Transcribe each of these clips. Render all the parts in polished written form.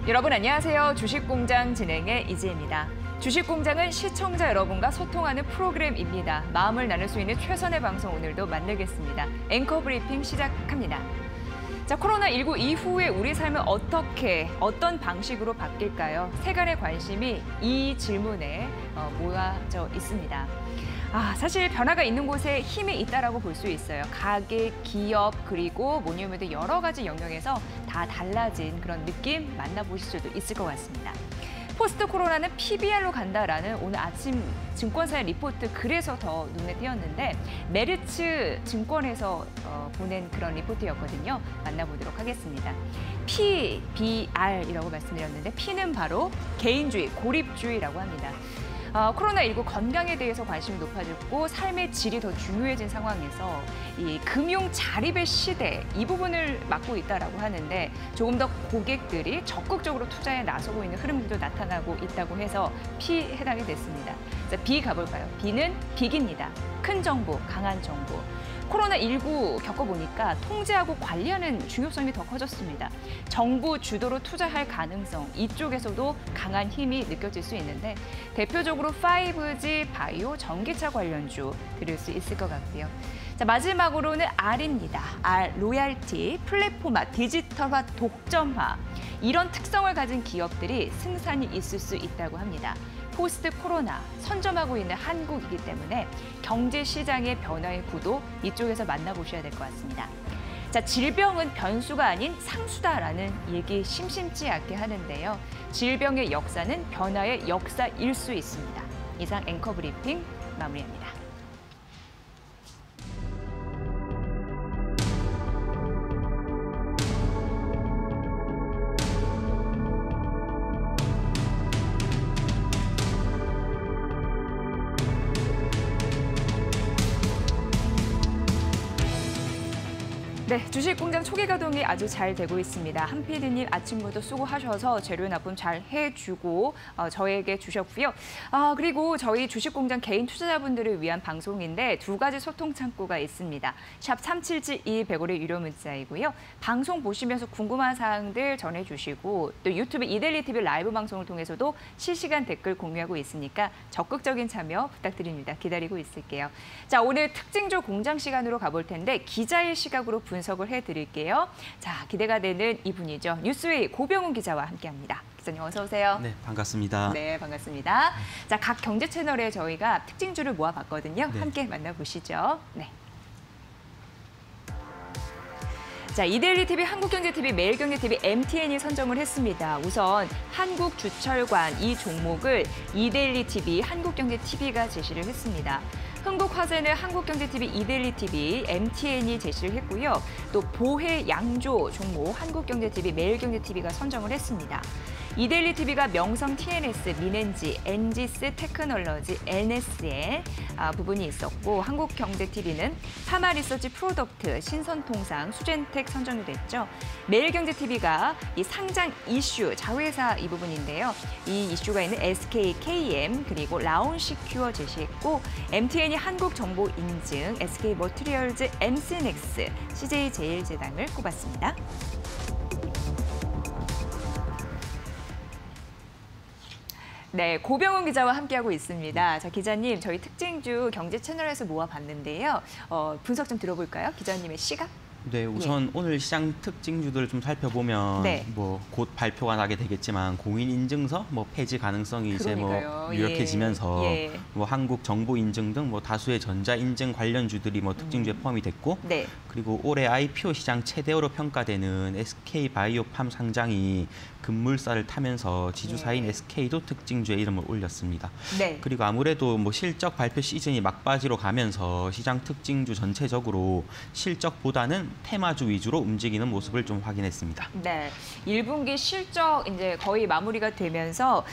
여러분 안녕하세요. 주식공장 진행의 이지혜입니다. 주식공장은 시청자 여러분과 소통하는 프로그램입니다. 마음을 나눌 수 있는 최선의 방송 오늘도 만들겠습니다. 앵커 브리핑 시작합니다. 자, 코로나19 이후에 우리 삶은 어떤 방식으로 바뀔까요? 세간의 관심이 이 질문에 모아져 있습니다. 사실 변화가 있는 곳에 힘이 있다라고 볼 수 있어요. 가게, 기업, 그리고 뭐니 뭐니 여러 가지 영역에서 다 달라진 그런 느낌 만나보실 수도 있을 것 같습니다. 포스트 코로나는 PBR로 간다라는 오늘 아침 증권사의 리포트 그래서 더 눈에 띄었는데 메르츠 증권에서 보낸 그런 리포트였거든요. 만나보도록 하겠습니다. PBR이라고 말씀드렸는데 P는 바로 개인주의, 고립주의라고 합니다. 코로나19 건강에 대해서 관심이 높아졌고 삶의 질이 더 중요해진 상황에서 이 금융 자립의 시대 이 부분을 맡고 있다라고 하는데 조금 더 고객들이 적극적으로 투자에 나서고 있는 흐름들도 나타나고 있다고 해서 P 해당이 됐습니다. 자, B 가볼까요? B는 빅입니다. 큰 정보, 강한 정보. 코로나19 겪어보니까 통제하고 관리하는 중요성이 더 커졌습니다. 정부 주도로 투자할 가능성, 이쪽에서도 강한 힘이 느껴질 수 있는데 대표적으로 5G, 바이오, 전기차 관련주 들을 수 있을 것 같고요. 자, 마지막으로는 R입니다. R, 로얄티, 플랫폼화, 디지털화, 독점화. 이런 특성을 가진 기업들이 승산이 있을 수 있다고 합니다. 포스트 코로나 선점하고 있는 한국이기 때문에 경제 시장의 변화의 구도 이쪽에서 만나보셔야 될 것 같습니다. 자, 질병은 변수가 아닌 상수다라는 얘기 심심치 않게 하는데요. 질병의 역사는 변화의 역사일 수 있습니다. 이상 앵커 브리핑 마무리합니다. 네, 주식공장 초기 가동이 아주 잘 되고 있습니다. 한 PD님 아침부터 수고하셔서 재료 납품 잘 해주고 저에게 주셨고요. 그리고 저희 주식공장 개인 투자자분들을 위한 방송인데 두 가지 소통 창구가 있습니다. 샵 3772 100원의 유료 문자이고요. 방송 보시면서 궁금한 사항들 전해주시고 또 유튜브 이데일리 TV 라이브 방송을 통해서도 실시간 댓글 공유하고 있으니까 적극적인 참여 부탁드립니다. 기다리고 있을게요. 자, 오늘 특징주 공장 시간으로 가볼 텐데 기자의 시각으로 분석을 해드릴게요. 자, 기대가 되는 이분이죠. 뉴스웨이 고병훈 기자와 함께합니다. 기자님 어서 오세요. 네, 반갑습니다. 네, 반갑습니다. 자, 각 경제 채널에 저희가 특징주를 모아봤거든요. 네. 함께 만나보시죠. 네. 자, 이데일리 TV, 한국경제TV, 매일경제TV, MTN이 선정을 했습니다. 우선 한국주철관 이 종목을 이데일리 TV, 한국경제TV가 제시를 했습니다. 흥국화재는 한국경제TV, 이데일리 TV, MTN이 제시를 했고요. 또 보혜 양조 종목 한국경제TV, 매일경제TV가 선정을 했습니다. 이데일리 TV가 명성 TNS, 민엔지, 엔지스 테크놀로지, NSN 부분이 있었고 한국경제TV는 파마리서치 프로덕트, 신선통상, 수젠텍 선정이 됐죠. 매일경제TV가 이 상장 이슈, 자회사 이 부분인데요. 이 이슈가 있는 SKKM 그리고 라온시큐어 제시했고 MTN이 한국정보인증, SK머티리얼즈, 엠스넥스, CJ제일제당을 꼽았습니다. 네, 고병훈 기자와 함께하고 있습니다. 자, 기자님, 저희 특징주 경제 채널에서 모아봤는데요. 분석 좀 들어볼까요? 기자님의 시각? 네, 우선 오늘 시장 특징주들을 좀 살펴보면 뭐 곧 발표가 나게 되겠지만 공인인증서 폐지 가능성이 이제 유력해지면서 뭐 한국 정보 인증 등 다수의 전자인증 관련주들이 특징주에 포함이 됐고 그리고 올해 IPO 시장 최대어로 평가되는 SK바이오팜 상장이 급물살을 타면서 지주사인 SK도 특징주에 이름을 올렸습니다. 그리고 아무래도 실적 발표 시즌이 막바지로 가면서 시장 특징주 전체적으로 실적보다는 테마주 위주로 움직이는 모습을 좀 확인했습니다. 네, 1분기 실적 이제 거의 마무리가 되면서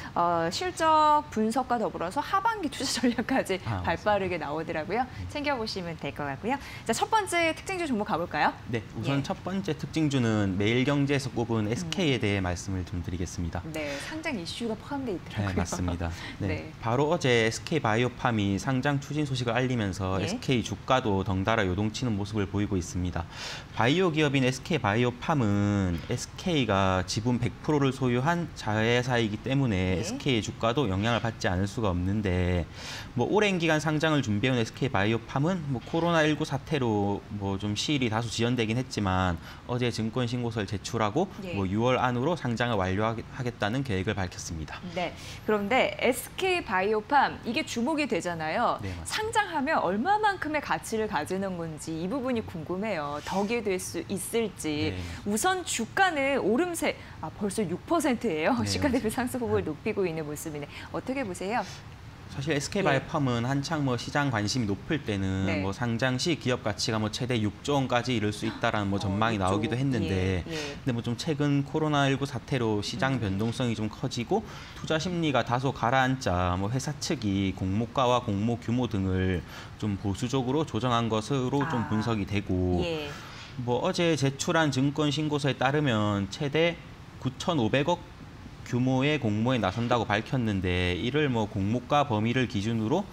실적 분석과 더불어서 하반기 투자 전략까지 발빠르게 나오더라고요. 챙겨보시면 될 것 같고요. 자, 첫 번째 특징주 종목 가볼까요? 네, 우선 첫 번째 특징주는 매일경제에서 꼽은 SK에 대해 말씀을 좀 드리겠습니다. 네, 상장 이슈가 포함되어 있더라고요. 네, 맞습니다. 네, 바로 어제 SK바이오팜이 상장 추진 소식을 알리면서 SK 주가도 덩달아 요동치는 모습을 보이고 있습니다. 바이오 기업인 SK바이오팜은 SK가 지분 100%를 소유한 자회사이기 때문에 SK의 주가도 영향을 받지 않을 수가 없는데 뭐 오랜 기간 상장을 준비해온 SK바이오팜은 뭐 코로나19 사태로 뭐 좀 시일이 다소 지연되긴 했지만 어제 증권 신고서를 제출하고 뭐 6월 안으로 상장을 완료하겠다는 계획을 밝혔습니다. 네. 그런데 SK바이오팜 이게 주목이 되잖아요. 네, 맞습니다. 상장하면 얼마만큼의 가치를 가지는 건지 이 부분이 궁금해요. 덕이 될 수 있을지. 네. 우선 주가는 오름세 벌써 6%예요. 네, 시가 대비 상승폭을 높이고 있는 모습이네. 어떻게 보세요? 사실 SK바이오팜은 한창 뭐 시장 관심이 높을 때는 뭐 상장 시 기업 가치가 뭐 최대 6조 원까지 이를 수 있다라는 뭐 전망이 나오기도 했는데, 근데 뭐 좀 최근 코로나19 사태로 시장 변동성이 좀 커지고 투자 심리가 다소 가라앉자 뭐 회사 측이 공모가와 공모 규모 등을 좀 보수적으로 조정한 것으로 좀 분석이 되고, 뭐 어제 제출한 증권 신고서에 따르면 최대 9,500억 규모의 공모에 나선다고 밝혔는데 이를 뭐 공모가 범위를 기준으로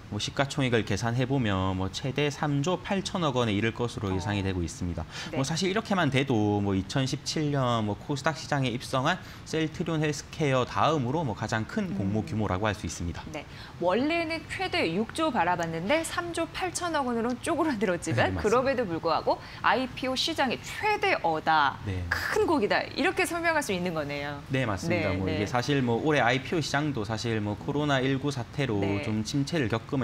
뭐 시가총액을 계산해 보면 뭐 최대 3조 8천억 원에 이를 것으로 예상이 되고 있습니다. 뭐 사실 이렇게만 돼도 뭐 2017년 뭐 코스닥 시장에 입성한 셀트리온 헬스케어 다음으로 뭐 가장 큰 공모 규모라고 할 수 있습니다. 네, 원래는 최대 6조 바라봤는데 3조 8천억 원으로 쪼그라들었지만 그럼에도 불구하고 IPO 시장의 최대어다, 큰 곡이다 이렇게 설명할 수 있는 거네요. 네, 맞습니다. 뭐 이게 사실 뭐 올해 IPO 시장도 사실 뭐 코로나19 사태로 좀 침체를 겪으면서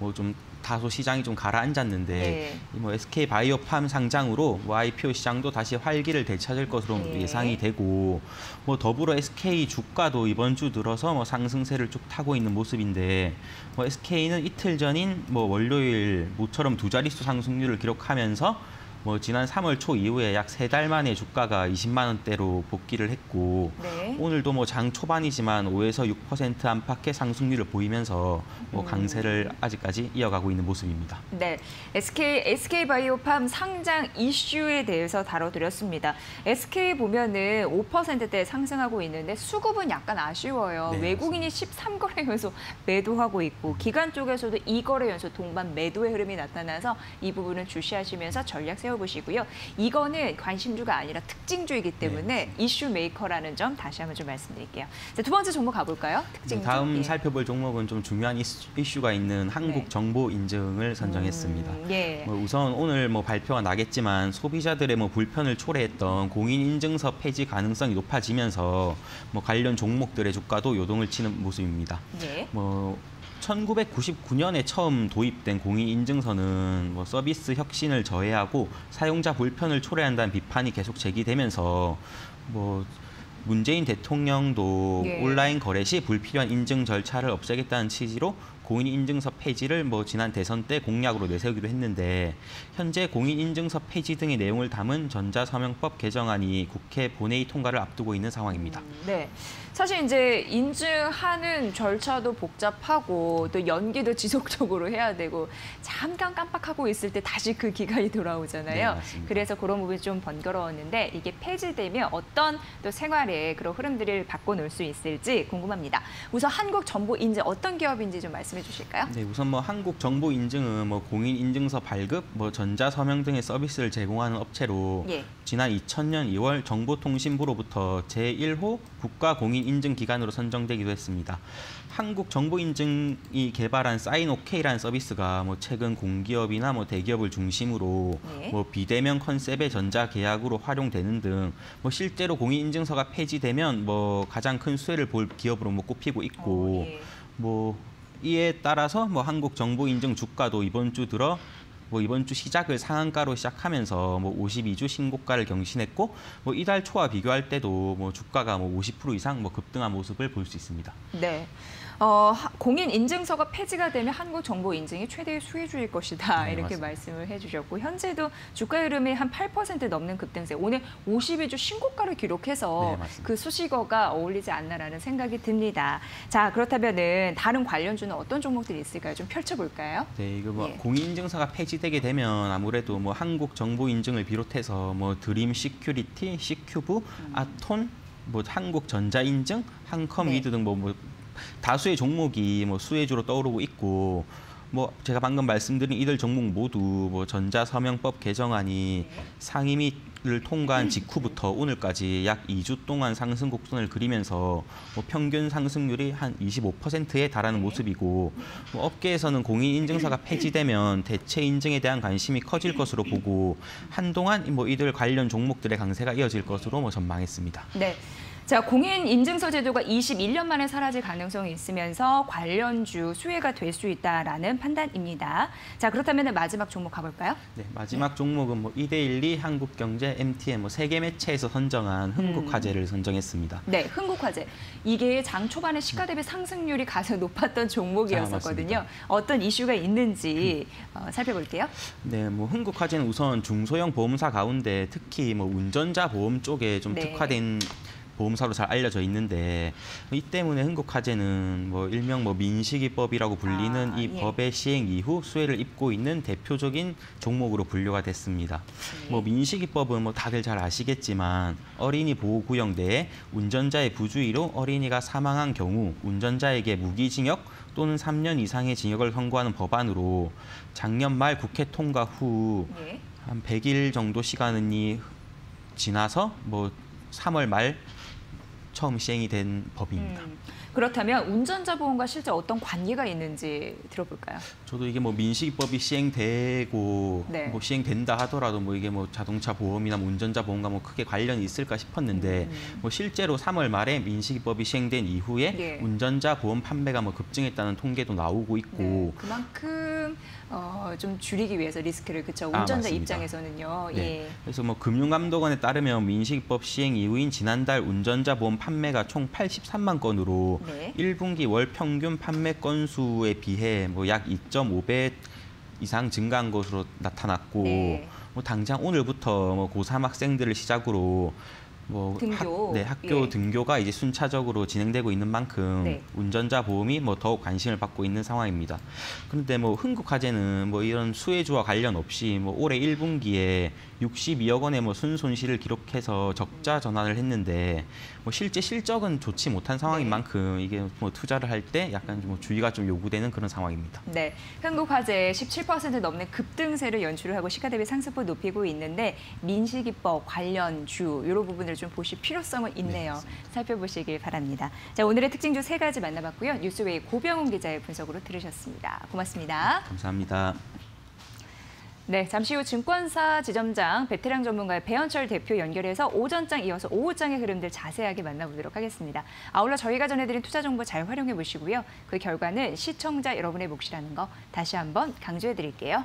뭐 좀 다소 시장이 좀 가라앉았는데 뭐 SK바이오팜 상장으로 뭐 IPO 시장도 다시 활기를 되찾을 것으로 예상이 되고, 뭐 더불어 SK 주가도 이번 주 들어서 뭐 상승세를 쭉 타고 있는 모습인데, 뭐 SK는 이틀 전인 뭐 월요일 모처럼 두 자릿수 상승률을 기록하면서 뭐 지난 3월 초 이후에 약 3달 만에 주가가 20만 원대로 복귀를 했고, 오늘도 뭐 장 초반이지만 5에서 6% 안팎의 상승률을 보이면서 뭐 강세를 아직까지 이어가고 있는 모습입니다. 네, SK바이오팜 상장 이슈에 대해서 다뤄드렸습니다. SK 보면은 5%대 상승하고 있는데 수급은 약간 아쉬워요. 외국인이 13거래 연속 매도하고 있고 기관 쪽에서도 2거래 연속 동반 매도의 흐름이 나타나서 이 부분은 주시하시면서 전략 세워보시고요. 이거는 관심주가 아니라 특징주이기 때문에 이슈 메이커라는 점 다시 한번 좀 말씀드릴게요. 자, 두 번째 종목 가볼까요? 특징주. 다음 살펴볼 종목은 좀 중요한 이슈가 있는 한국 정보 인증을 선정했습니다. 뭐 우선 오늘 뭐 발표가 나겠지만 소비자들의 뭐 불편을 초래했던 공인인증서 폐지 가능성이 높아지면서 뭐 관련 종목들의 주가도 요동을 치는 모습입니다. 뭐 1999년에 처음 도입된 공인인증서는 뭐 서비스 혁신을 저해하고 사용자 불편을 초래한다는 비판이 계속 제기되면서 뭐 문재인 대통령도 온라인 거래 시 불필요한 인증 절차를 없애겠다는 취지로 공인인증서 폐지를 뭐 지난 대선 때 공약으로 내세우기도 했는데, 현재 공인인증서 폐지 등의 내용을 담은 전자서명법 개정안이 국회 본회의 통과를 앞두고 있는 상황입니다. 네, 사실 이제 인증하는 절차도 복잡하고 또 연기도 지속적으로 해야 되고 잠깐 깜빡하고 있을 때 다시 그 기간이 돌아오잖아요. 그래서 그런 부분이 좀 번거로웠는데 이게 폐지되면 어떤 또 생활에 그런 흐름들을 바꿔놓을 수 있을지 궁금합니다. 우선 한국정보인증 어떤 기업인지 좀 말씀해 주실까요? 네, 우선 뭐 한국정보인증은 뭐 공인인증서 발급, 뭐 전자서명 등의 서비스를 제공하는 업체로 지난 2000년 2월 정보통신부로부터 제1호 국가공인인증기관으로 선정되기도 했습니다. 한국정보인증이 개발한 사인오케이라는 서비스가 뭐 최근 공기업이나 뭐 대기업을 중심으로 뭐 비대면 컨셉의 전자계약으로 활용되는 등 뭐 실제로 공인인증서가 폐지되면 뭐 가장 큰 수혜를 볼 기업으로 뭐 꼽히고 있고, 뭐 이에 따라서 뭐 한국정보인증 주가도 이번 주 시작을 상한가로 시작하면서 뭐 52주 신고가를 경신했고, 뭐 이달 초와 비교할 때도 뭐 주가가 뭐 50% 이상 뭐 급등한 모습을 볼 수 있습니다. 네. 공인인증서가 폐지가 되면 한국정보인증이 최대의 수혜주일 것이다. 이렇게 맞습니다. 말씀을 해주셨고 현재도 주가 흐름이 한 8% 넘는 급등세. 오늘 52주 신고가를 기록해서 그 수식어가 어울리지 않나라는 생각이 듭니다. 자, 그렇다면은 다른 관련주는 어떤 종목들이 있을까요? 좀 펼쳐볼까요? 네, 이거 뭐 공인인증서가 폐지되게 되면 아무래도 뭐 한국정보인증을 비롯해서 뭐 드림 시큐리티, 시큐브, 아톤, 뭐 한국전자인증, 한컴위드 등 뭐 다수의 종목이 뭐 수혜주로 떠오르고 있고, 뭐 제가 방금 말씀드린 이들 종목 모두 뭐 전자서명법 개정안이 상임위를 통과한 직후부터 오늘까지 약 2주 동안 상승 곡선을 그리면서 뭐 평균 상승률이 한 25%에 달하는 모습이고, 뭐 업계에서는 공인인증서가 폐지되면 대체 인증에 대한 관심이 커질 것으로 보고 한동안 뭐 이들 관련 종목들의 강세가 이어질 것으로 뭐 전망했습니다. 네. 자, 공인인증서 제도가 21년 만에 사라질 가능성이 있으면서 관련주 수혜가 될 수 있다라는 판단입니다. 자, 그렇다면 마지막 종목 가볼까요? 네, 마지막 종목은 뭐 이데일리, 한국경제, MTN 뭐 세 개 매체에서 선정한 흥국화재를 선정했습니다. 네, 흥국화재. 이게 장 초반에 시가 대비 상승률이 가장 높았던 종목이었었거든요. 어떤 이슈가 있는지 살펴볼게요. 네, 뭐 흥국화재는 우선 중소형 보험사 가운데 특히 뭐 운전자 보험 쪽에 좀 특화된 보험사로 잘 알려져 있는데, 이 때문에 흥국화재는 뭐 일명 뭐 민식이법이라고 불리는 이 법의 시행 이후 수혜를 입고 있는 대표적인 종목으로 분류가 됐습니다. 뭐 민식이법은 뭐 다들 잘 아시겠지만 어린이 보호구역 내에 운전자의 부주의로 어린이가 사망한 경우 운전자에게 무기징역 또는 3년 이상의 징역을 선고하는 법안으로 작년 말 국회 통과 후 한 100일 정도 시간이 지나서 뭐 3월 말 처음 시행이 된 법입니다. 그렇다면 운전자 보험과 실제 어떤 관계가 있는지 들어볼까요? 저도 이게 뭐 민식이법이 시행되고 뭐 시행된다 하더라도 뭐 이게 뭐 자동차 보험이나 뭐 운전자 보험과 뭐 크게 관련이 있을까 싶었는데 뭐 실제로 3월 말에 민식이법이 시행된 이후에 운전자 보험 판매가 뭐 급증했다는 통계도 나오고 있고 그만큼 좀 줄이기 위해서 리스크를 운전자 입장에서는요. 그래서 뭐 금융감독원에 따르면 민식이법 시행 이후인 지난달 운전자 보험 판매가 총 83만 건으로 1분기 월 평균 판매 건수에 비해 뭐 약 2.5배 이상 증가한 것으로 나타났고, 뭐 당장 오늘부터 뭐 고3 학생들을 시작으로 뭐 학교 등교가 이제 순차적으로 진행되고 있는 만큼 운전자 보험이 뭐 더욱 관심을 받고 있는 상황입니다. 그런데 뭐 흥국화재는 뭐 이런 수혜주와 관련 없이 뭐 올해 1분기에 62억 원의 뭐 순손실을 기록해서 적자 전환을 했는데, 뭐 실제 실적은 좋지 못한 상황인 만큼 이게 뭐 투자를 할 때 약간 좀 주의가 좀 요구되는 그런 상황입니다. 네, 흥국화재 17% 넘는 급등세를 연출을 하고 시가 대비 상승폭 높이고 있는데 민식이법 관련 주 이런 부분을 좀 보실 필요성은 있네요. 살펴보시길 바랍니다. 자, 오늘의 특징주 3가지 만나봤고요. 뉴스웨이 고병훈 기자의 분석으로 들으셨습니다. 고맙습니다. 감사합니다. 네, 잠시 후 증권사 지점장 베테랑 전문가의 배현철 대표 연결해서 오전장 이어서 오후장의 흐름들 자세하게 만나보도록 하겠습니다. 아울러 저희가 전해드린 투자 정보 잘 활용해 보시고요. 그 결과는 시청자 여러분의 몫이라는 거 다시 한번 강조해 드릴게요.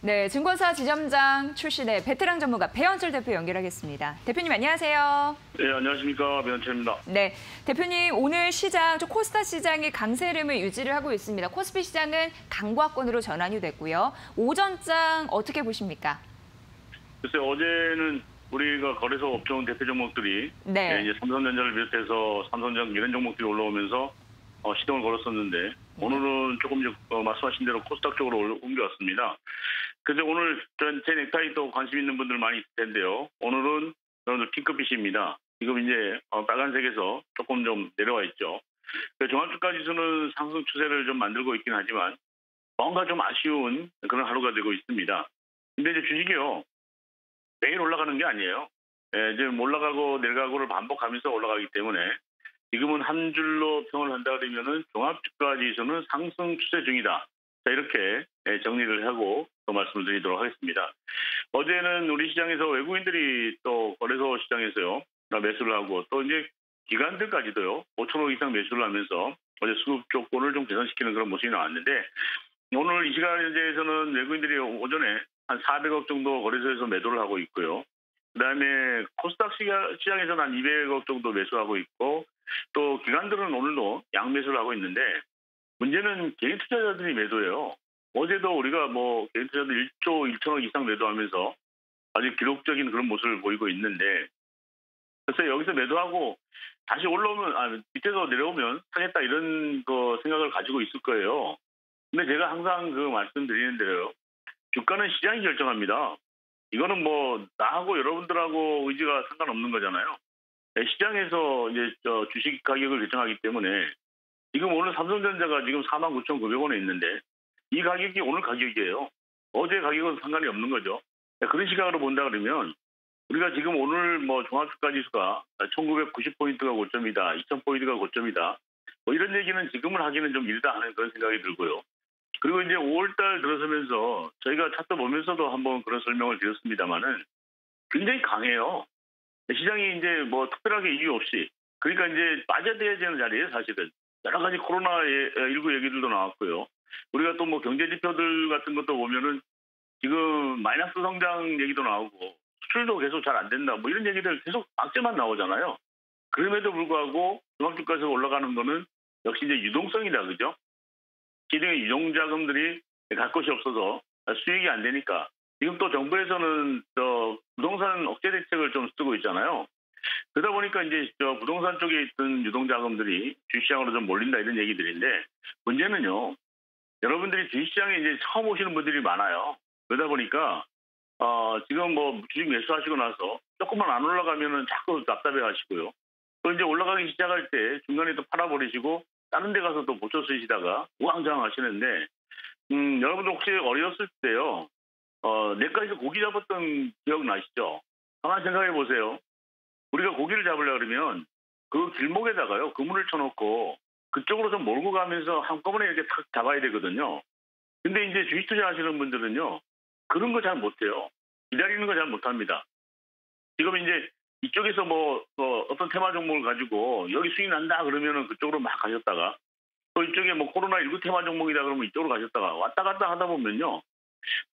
네, 증권사 지점장 출신의 베테랑 전문가 배현철 대표 연결하겠습니다. 대표님 안녕하세요. 네, 안녕하십니까. 배현철입니다. 네, 대표님 오늘 시장, 코스닥 시장이 강세 흐름을 유지를 하고 있습니다. 코스피 시장은 강보합권으로 전환이 됐고요. 오전장 어떻게 보십니까? 글쎄 어제는 우리가 거래소 업종 대표 종목들이 이제 삼성전자를 비롯해서 삼성전자 이런 종목들이 올라오면서 시동을 걸었었는데 오늘은 조금 말씀하신 대로 코스닥 쪽으로 옮겨왔습니다. 그래서 오늘 제 넥타이도 관심 있는 분들 많이 있을 텐데요. 오늘은 핑크빛입니다. 지금 이제 빨간색에서 조금 좀 내려와 있죠. 종합주가 지수는 상승 추세를 좀 만들고 있긴 하지만 뭔가 좀 아쉬운 그런 하루가 되고 있습니다. 근데 이제 주식이요. 매일 올라가는 게 아니에요. 지금 올라가고 내려가고를 반복하면서 올라가기 때문에 지금은 한 줄로 평을 한다 그러면은 종합주가 지수는 상승 추세 중이다. 자, 이렇게 정리를 하고 또 말씀을 드리도록 하겠습니다. 어제는 우리 시장에서 외국인들이 또 거래소 시장에서요 매수를 하고 또 이제 기관들까지도요 5천억 이상 매수를 하면서 어제 수급 조건을 좀 개선시키는 그런 모습이 나왔는데 오늘 이 시간에서는 외국인들이 오전에 한 400억 정도 거래소에서 매도를 하고 있고요. 그다음에 코스닥 시장에서는 한 200억 정도 매수하고 있고 또 기관들은 오늘도 양매수를 하고 있는데 문제는 개인 투자자들이 매도해요. 어제도 우리가 뭐 개인 투자자들 1조 1천억 이상 매도하면서 아주 기록적인 그런 모습을 보이고 있는데 그래서 여기서 매도하고 다시 올라오면 밑에서 내려오면 사겠다 이런 생각을 가지고 있을 거예요. 근데 제가 항상 말씀드리는 대로요. 주가는 시장이 결정합니다. 이거는 뭐 나하고 여러분들하고 의지가 상관없는 거잖아요. 시장에서 이제 주식 가격을 결정하기 때문에 지금 오늘 삼성전자가 지금 49,900원에 있는데 이 가격이 오늘 가격이에요. 어제 가격은 상관이 없는 거죠. 그런 시각으로 본다 그러면 우리가 지금 오늘 뭐 종합주가 지수가 1990포인트가 고점이다, 2000포인트가 고점이다. 뭐 이런 얘기는 지금은 하기는 좀 이르다 하는 그런 생각이 들고요. 그리고 이제 5월달 들어서면서 저희가 차트 보면서도 한번 그런 설명을 드렸습니다만은 굉장히 강해요. 시장이 이제 뭐 특별하게 이유 없이 그러니까 이제 빠져야 되는 자리에 사실은 여러 가지 코로나19 얘기들도 나왔고요. 우리가 또 뭐 경제 지표들 같은 것도 보면은 지금 마이너스 성장 얘기도 나오고 수출도 계속 잘 안 된다. 뭐 이런 얘기들 계속 악재만 나오잖아요. 그럼에도 불구하고 종합주가에서 올라가는 거는 역시 이제 유동성이다, 그죠? 시중에 유동자금들이 갈 곳이 없어서 수익이 안 되니까 지금 또 정부에서는 부동산 억제 대책을 좀 쓰고 있잖아요. 그러다 보니까 이제 부동산 쪽에 있던 유동자금들이 주식시장으로 좀 몰린다 이런 얘기들인데 문제는요. 여러분들이 주식시장에 이제 처음 오시는 분들이 많아요. 그러다 보니까 지금 뭐 주식 매수하시고 나서 조금만 안 올라가면은 자꾸 답답해 하시고요. 또 이제 올라가기 시작할 때 중간에 또 팔아버리시고 다른 데 가서 또 보초 쓰시다가 우왕좌왕 하시는데 여러분들 혹시 어렸을 때요. 내과에서 고기 잡았던 기억 나시죠? 한번 생각해 보세요. 우리가 고기를 잡으려고 그러면 그 길목에다가요. 그물을 쳐놓고 그쪽으로 좀 몰고 가면서 한꺼번에 이렇게 탁 잡아야 되거든요. 근데 이제 주식 투자하시는 분들은요. 그런 거 잘 못해요. 기다리는 거 잘 못합니다. 지금 이제 이쪽에서 뭐 어떤 테마 종목을 가지고 여기 수익 난다 그러면은 그쪽으로 막 가셨다가 또 이쪽에 뭐 코로나19 테마 종목이다 그러면 이쪽으로 가셨다가 왔다 갔다 하다 보면요.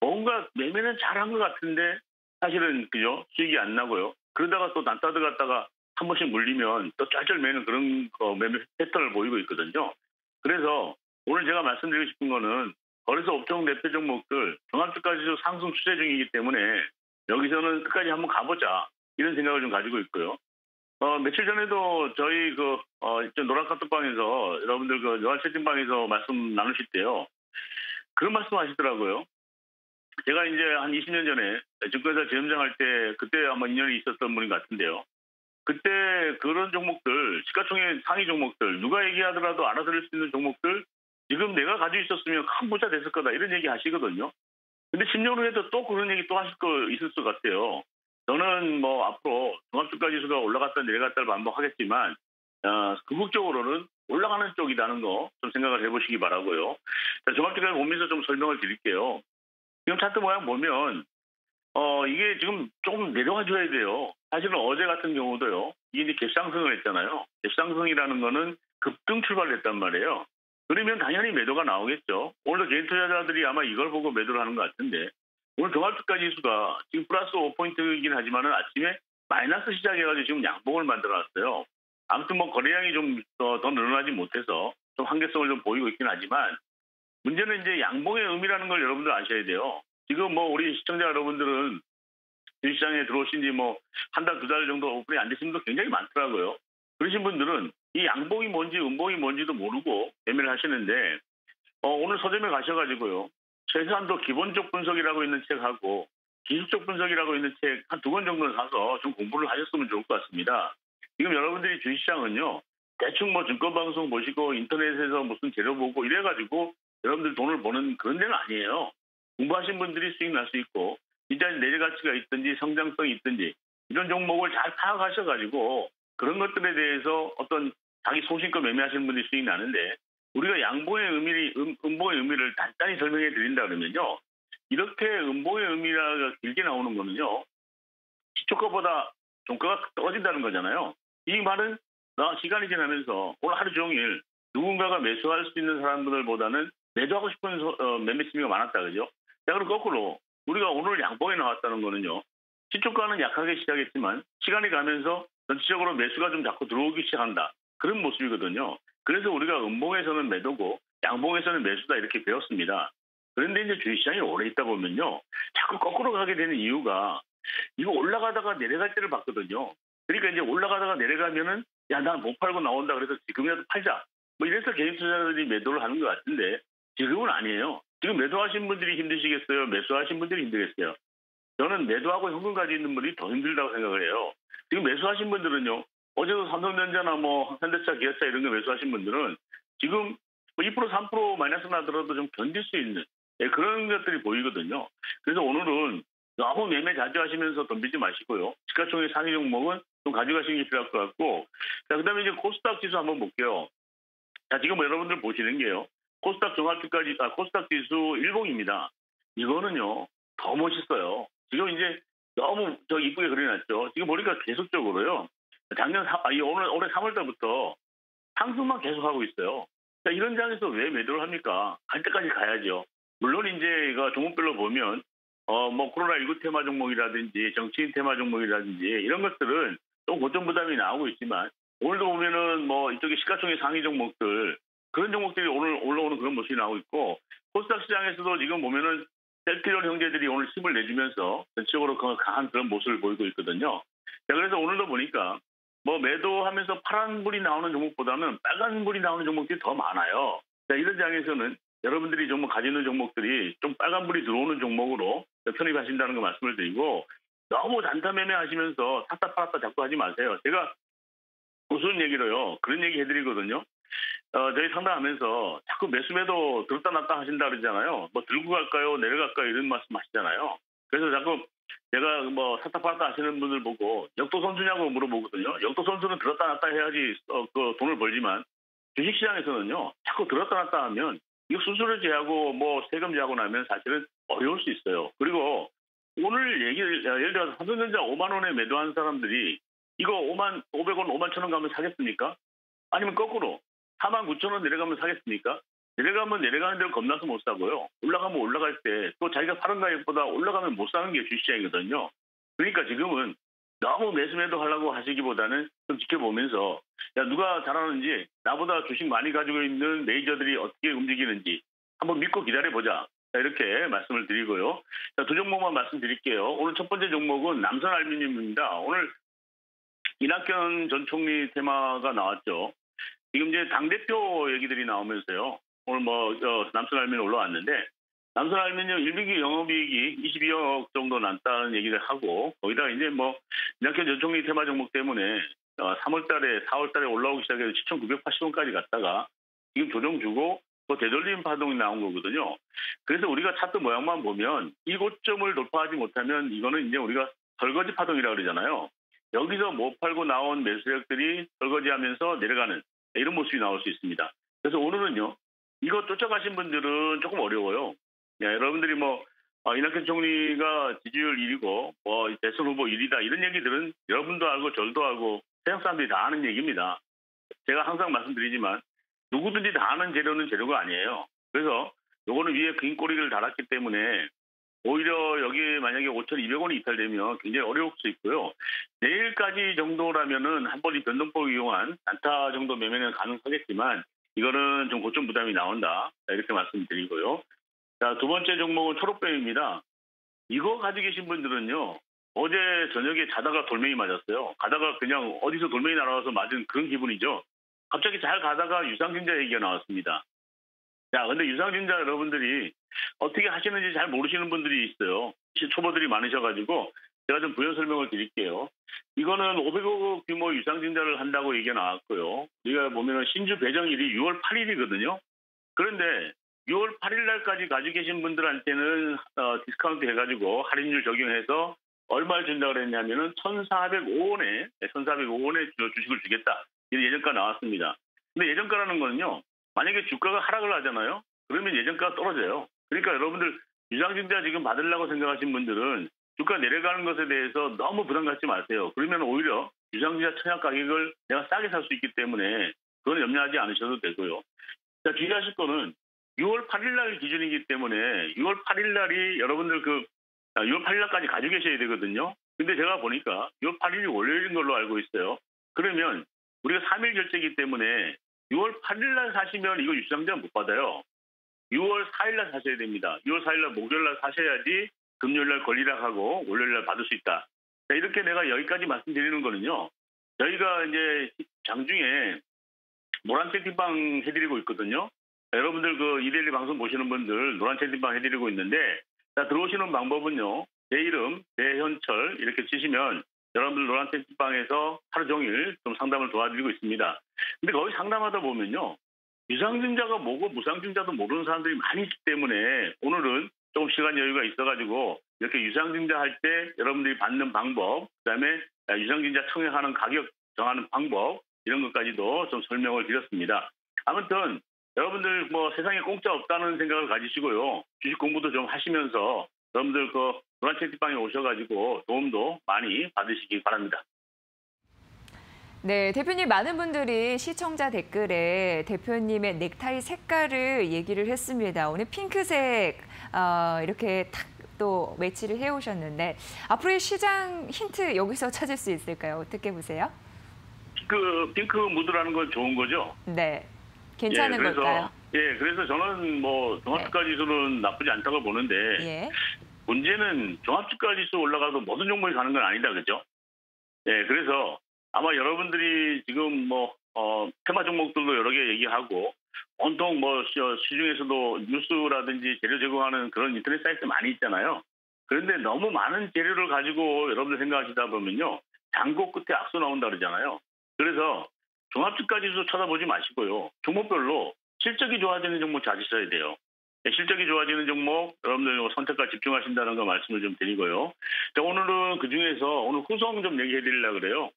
뭔가 매매는 잘한 것 같은데 사실은 그죠? 수익이 안 나고요. 그러다가 또 난타드 갔다가 한 번씩 물리면 또 짤짤 매는 그런 매매 패턴을 보이고 있거든요. 그래서 오늘 제가 말씀드리고 싶은 거는 거래소 업종 대표 종목들 종합주가지수 상승 추세 중이기 때문에 여기서는 끝까지 한번 가보자 이런 생각을 좀 가지고 있고요. 며칠 전에도 저희 노란 카톡방에서 여러분들 노란 채팅방에서 말씀 나누실 때요. 그런 말씀 하시더라고요. 제가 이제 한 20년 전에 증권사 재점장할 때 그때 아마 인연이 있었던 분인 것 같은데요. 그때 그런 종목들, 시가총액 상위 종목들, 누가 얘기하더라도 알아들을 수 있는 종목들 지금 내가 가지고 있었으면 큰 부자 됐을 거다 이런 얘기 하시거든요. 근데 10년 후에도 또 그런 얘기 또 하실 거 있을 것 같아요. 저는 뭐 앞으로 종합주가 지수가 올라갔다 내려갔다를 반복하겠지만 궁극적으로는 올라가는 쪽이라는 거 좀 생각을 해보시기 바라고요. 자, 종합주가를 보면서 좀 설명을 드릴게요. 지금 차트 모양 보면 이게 지금 조금 내려와 줘야 돼요. 사실은 어제 같은 경우도요. 이게 이제 갭상승을 했잖아요. 갭상승이라는 거는 급등 출발을 했단 말이에요. 그러면 당연히 매도가 나오겠죠. 오늘도 개인 투자자들이 아마 이걸 보고 매도를 하는 것 같은데 오늘 종합주가 지수가 지금 플러스 5포인트이긴 하지만은 아침에 마이너스 시작해가지고 지금 양봉을 만들어놨어요. 아무튼 뭐 거래량이 좀 더 늘어나지 못해서 좀 한계성을 좀 보이고 있긴 하지만 문제는 이제 양봉의 의미라는 걸 여러분들 아셔야 돼요. 지금 뭐 우리 시청자 여러분들은 주식시장에 들어오신 지 뭐 한 달, 두 달 정도 오픈이 안 되신 분도 굉장히 많더라고요. 그러신 분들은 이 양봉이 뭔지 음봉이 뭔지도 모르고 매매를 하시는데 오늘 서점에 가셔가지고요. 최소한도 기본적 분석이라고 있는 책하고 기술적 분석이라고 있는 책 한 2권 정도는 사서 좀 공부를 하셨으면 좋을 것 같습니다. 지금 여러분들이 주식시장은요. 대충 뭐 증권방송 보시고 인터넷에서 무슨 재료 보고 이래가지고 여러분들 돈을 버는 그런 데는 아니에요. 공부하신 분들이 수익 날 수 있고 진짜 내재가치가 있든지 성장성이 있든지 이런 종목을 잘 파악하셔가지고 그런 것들에 대해서 어떤 자기 소신껏 매매하시는 분들이 수익 나는데 우리가 양봉의 음봉의 의미를 간단히 설명해 드린다 그러면요. 이렇게 음봉의 의미가 길게 나오는 거는요. 시초가보다 종가가 떨어진다는 거잖아요. 이 말은 시간이 지나면서 오늘 하루 종일 누군가가 매수할 수 있는 사람들보다는 매도하고 싶은 매매 심리가 많았다 그죠? 자, 그럼 거꾸로 우리가 오늘 양봉에 나왔다는 거는요. 시초가는 약하게 시작했지만 시간이 가면서 전체적으로 매수가 좀 자꾸 들어오기 시작한다. 그런 모습이거든요. 그래서 우리가 음봉에서는 매도고 양봉에서는 매수다 이렇게 배웠습니다. 그런데 이제 주식시장이 오래 있다 보면요. 자꾸 거꾸로 가게 되는 이유가 이거 올라가다가 내려갈 때를 봤거든요. 그러니까 이제 올라가다가 내려가면은 야, 나 못 팔고 나온다 그래서 지금이라도 팔자. 뭐 이래서 개인 투자자들이 매도를 하는 것 같은데 지금은 아니에요. 지금 매도하신 분들이 힘드시겠어요? 매수하신 분들이 힘들겠어요? 저는 매도하고 현금 가지고 있는 분들이 더 힘들다고 생각을 해요. 지금 매수하신 분들은요. 어제도 삼성전자나 뭐 현대차, 기아차 이런 거 매수하신 분들은 지금 2% 3% 마이너스 나더라도 좀 견딜 수 있는 그런 것들이 보이거든요. 그래서 오늘은 너무 매매 자주 하시면서 덤비지 마시고요. 시가총액 상위 종목은 좀 가져가시는 게 필요할 것 같고, 자, 그다음에 이제 코스닥 지수 한번 볼게요. 자, 지금 여러분들 보시는 게요. 코스닥 종합주까지, 코스닥 지수 일봉입니다. 이거는요, 더 멋있어요. 지금 이제 너무 이쁘게 그려놨죠. 지금 보니까 계속적으로요. 올해 3월 달부터 상승만 계속하고 있어요. 자, 이런 장에서 왜 매도를 합니까? 갈 때까지 가야죠. 물론 이제 이거 종목별로 보면 뭐 코로나19 테마 종목이라든지 정치인 테마 종목이라든지 이런 것들은 또 고점 부담이 나오고 있지만 오늘도 보면은 뭐 이쪽에 시가총액 상위 종목들 그런 종목들이 오늘 올라오는 그런 모습이 나오고 있고 코스닥 시장에서도 지금 보면은 셀피론 형제들이 오늘 힘을 내주면서 전체적으로 강한 그런 모습을 보이고 있거든요. 자, 그래서 오늘도 보니까 뭐 매도하면서 파란불이 나오는 종목보다는 빨간불이 나오는 종목들이 더 많아요. 자, 이런 장에서는 여러분들이 종목 가지는 종목들이 좀 빨간불이 들어오는 종목으로 편입하신다는 거 말씀을 드리고 너무 단타 매매 하시면서 샀다 팔았다 자꾸 하지 마세요. 제가 무슨 얘기로요. 그런 얘기 해드리거든요. 저희 상담하면서 자꾸 매수매도 들었다 놨다 하신다 그러잖아요. 뭐 들고 갈까요? 내려갈까요? 이런 말씀 하시잖아요. 그래서 자꾸 제가 뭐 샀다 팔았다 하시는 분들 보고 역도 선수냐고 물어보거든요. 역도 선수는 들었다 놨다 해야지 그 돈을 벌지만 주식시장에서는요. 자꾸 들었다 놨다 하면 이거 수수료 제하고 뭐 세금 제하고 나면 사실은 어려울 수 있어요. 그리고 오늘 예를 들어서 삼성전자 5만 원에 매도한 사람들이 이거 5만 500원, 5만 1천 원 가면 사겠습니까? 아니면 거꾸로 4만 9천 원 내려가면 사겠습니까? 내려가면 내려가는 대로 겁나서 못 사고요. 올라가면 올라갈 때 또 자기가 파는 가격보다 올라가면 못 사는 게 주식시장이거든요. 그러니까 지금은 너무 매수매도 하려고 하시기보다는 좀 지켜보면서 야 누가 잘하는지 나보다 주식 많이 가지고 있는 메이저들이 어떻게 움직이는지 한번 믿고 기다려보자. 자, 이렇게 말씀을 드리고요. 자, 두 종목만 말씀드릴게요. 오늘 첫 번째 종목은 남선알루미늄입니다. 오늘 이낙연 전 총리 테마가 나왔죠. 지금 이제 당대표 얘기들이 나오면서요. 오늘 뭐 남선알루미늄 올라왔는데 남선알루미늄 1분기 영업이익이 22억 정도 났다는 얘기를 하고 거기다가 이제 뭐 이낙연 전 총리 테마 종목 때문에 3월달에 4월달에 올라오기 시작해서 7,980원까지 갔다가 지금 조정 주고 또 되돌림 파동이 나온 거거든요. 그래서 우리가 차트 모양만 보면 이 고점을 돌파하지 못하면 이거는 이제 우리가 설거지 파동이라고 그러잖아요. 여기서 못 팔고 나온 매수력들이 설거지하면서 내려가는 이런 모습이 나올 수 있습니다. 그래서 오늘은요. 이거 쫓아가신 분들은 조금 어려워요. 야, 여러분들이 뭐 이낙연 총리가 지지율 1위고 뭐 대선 후보 1위다 이런 얘기들은 여러분도 알고 저도 알고 세상 사람들이 다 아는 얘기입니다. 제가 항상 말씀드리지만 누구든지 다 아는 재료는 재료가 아니에요. 그래서 요거는 위에 긴 꼬리를 달았기 때문에 오히려 여기 만약에 5,200원이 이탈되면 굉장히 어려울 수 있고요. 내일까지 정도라면은 한 번 이 변동폭을 이용한 단타 정도 매매는 가능하겠지만 이거는 좀 고점 부담이 나온다. 이렇게 말씀드리고요. 자, 두 번째 종목은 초록뱀입니다. 이거 가지고 계신 분들은요. 어제 저녁에 자다가 돌멩이 맞았어요. 가다가 그냥 어디서 돌멩이 날아와서 맞은 그런 기분이죠. 갑자기 잘 가다가 유상증자 얘기가 나왔습니다. 자, 근데 유상증자 여러분들이 어떻게 하시는지 잘 모르시는 분들이 있어요. 초보들이 많으셔가지고 제가 좀 부연 설명을 드릴게요. 이거는 500억 규모 유상증자를 한다고 얘기가 나왔고요. 우리가 보면 신주 배정일이 6월 8일이거든요. 그런데 6월 8일 날까지 가지고 계신 분들한테는 디스카운트 해가지고 할인율 적용해서 얼마를 준다고 그랬냐면은 1,405원에 주식을 주겠다. 이런 예정가 나왔습니다. 근데 예정가라는 거는요. 만약에 주가가 하락을 하잖아요. 그러면 예정가가 떨어져요. 그러니까 여러분들 유상증자 지금 받으려고 생각하신 분들은 주가 내려가는 것에 대해서 너무 부담 갖지 마세요. 그러면 오히려 유상증자 청약 가격을 내가 싸게 살 수 있기 때문에 그건 염려하지 않으셔도 되고요. 자, 주의하실 거는 6월 8일 날 기준이기 때문에 6월 8일 날이 여러분들 6월 8일 날까지 가지고 계셔야 되거든요. 근데 제가 보니까 6월 8일이 월요일인 걸로 알고 있어요. 그러면 우리가 3일 결제이기 때문에 6월 8일 날 사시면 이거 유상증자 못 받아요. 6월 4일 날 사셔야 됩니다. 6월 4일 날 목요일 날 사셔야지 금요일 날 권리락 하고 월요일 날 받을 수 있다. 자, 이렇게 내가 여기까지 말씀드리는 거는요. 저희가 이제 장중에 노란 채팅방 해드리고 있거든요. 여러분들 그 이데일리 방송 보시는 분들 노란 채팅방 해드리고 있는데 자, 들어오시는 방법은요. 제 이름 배현철 이렇게 치시면 여러분들 노란 채팅방에서 하루 종일 좀 상담을 도와드리고 있습니다. 근데 거기 상담하다 보면요. 유상증자가 뭐고 무상증자도 모르는 사람들이 많이 있기 때문에 오늘은 조금 시간 여유가 있어가지고 이렇게 유상증자 할 때 여러분들이 받는 방법, 그다음에 유상증자 청약하는 가격 정하는 방법 이런 것까지도 좀 설명을 드렸습니다. 아무튼 여러분들 뭐 세상에 공짜 없다는 생각을 가지시고요. 주식 공부도 좀 하시면서 여러분들 그 노란 채팅방에 오셔가지고 도움도 많이 받으시기 바랍니다. 네, 대표님 많은 분들이 시청자 댓글에 대표님의 넥타이 색깔을 얘기를 했습니다. 오늘 핑크색 이렇게 탁 또 매치를 해오셨는데 앞으로의 시장 힌트 여기서 찾을 수 있을까요? 어떻게 보세요? 핑크 무드라는 건 좋은 거죠? 네, 괜찮은 걸까요? 그래서 저는 뭐 종합주가지수는 나쁘지 않다고 보는데 문제는 종합주가지수 올라가도 모든 종목이 가는 건 아니다, 그죠? 그래서 아마 여러분들이 지금 뭐 테마 종목들도 여러 개 얘기하고 온통 뭐 시중에서도 뉴스라든지 재료 제공하는 그런 인터넷 사이트 많이 있잖아요. 그런데 너무 많은 재료를 가지고 여러분들 생각하시다 보면요. 장고 끝에 악수 나온다 그러잖아요. 그래서 종합주가지수 쳐다보지 마시고요. 종목별로 실적이 좋아지는 종목 찾으셔야 돼요. 실적이 좋아지는 종목 여러분들 선택과 집중하신다는 거 말씀을 좀 드리고요. 자, 오늘은 그중에서 오늘 후성 좀 얘기해 드리려고 그래요.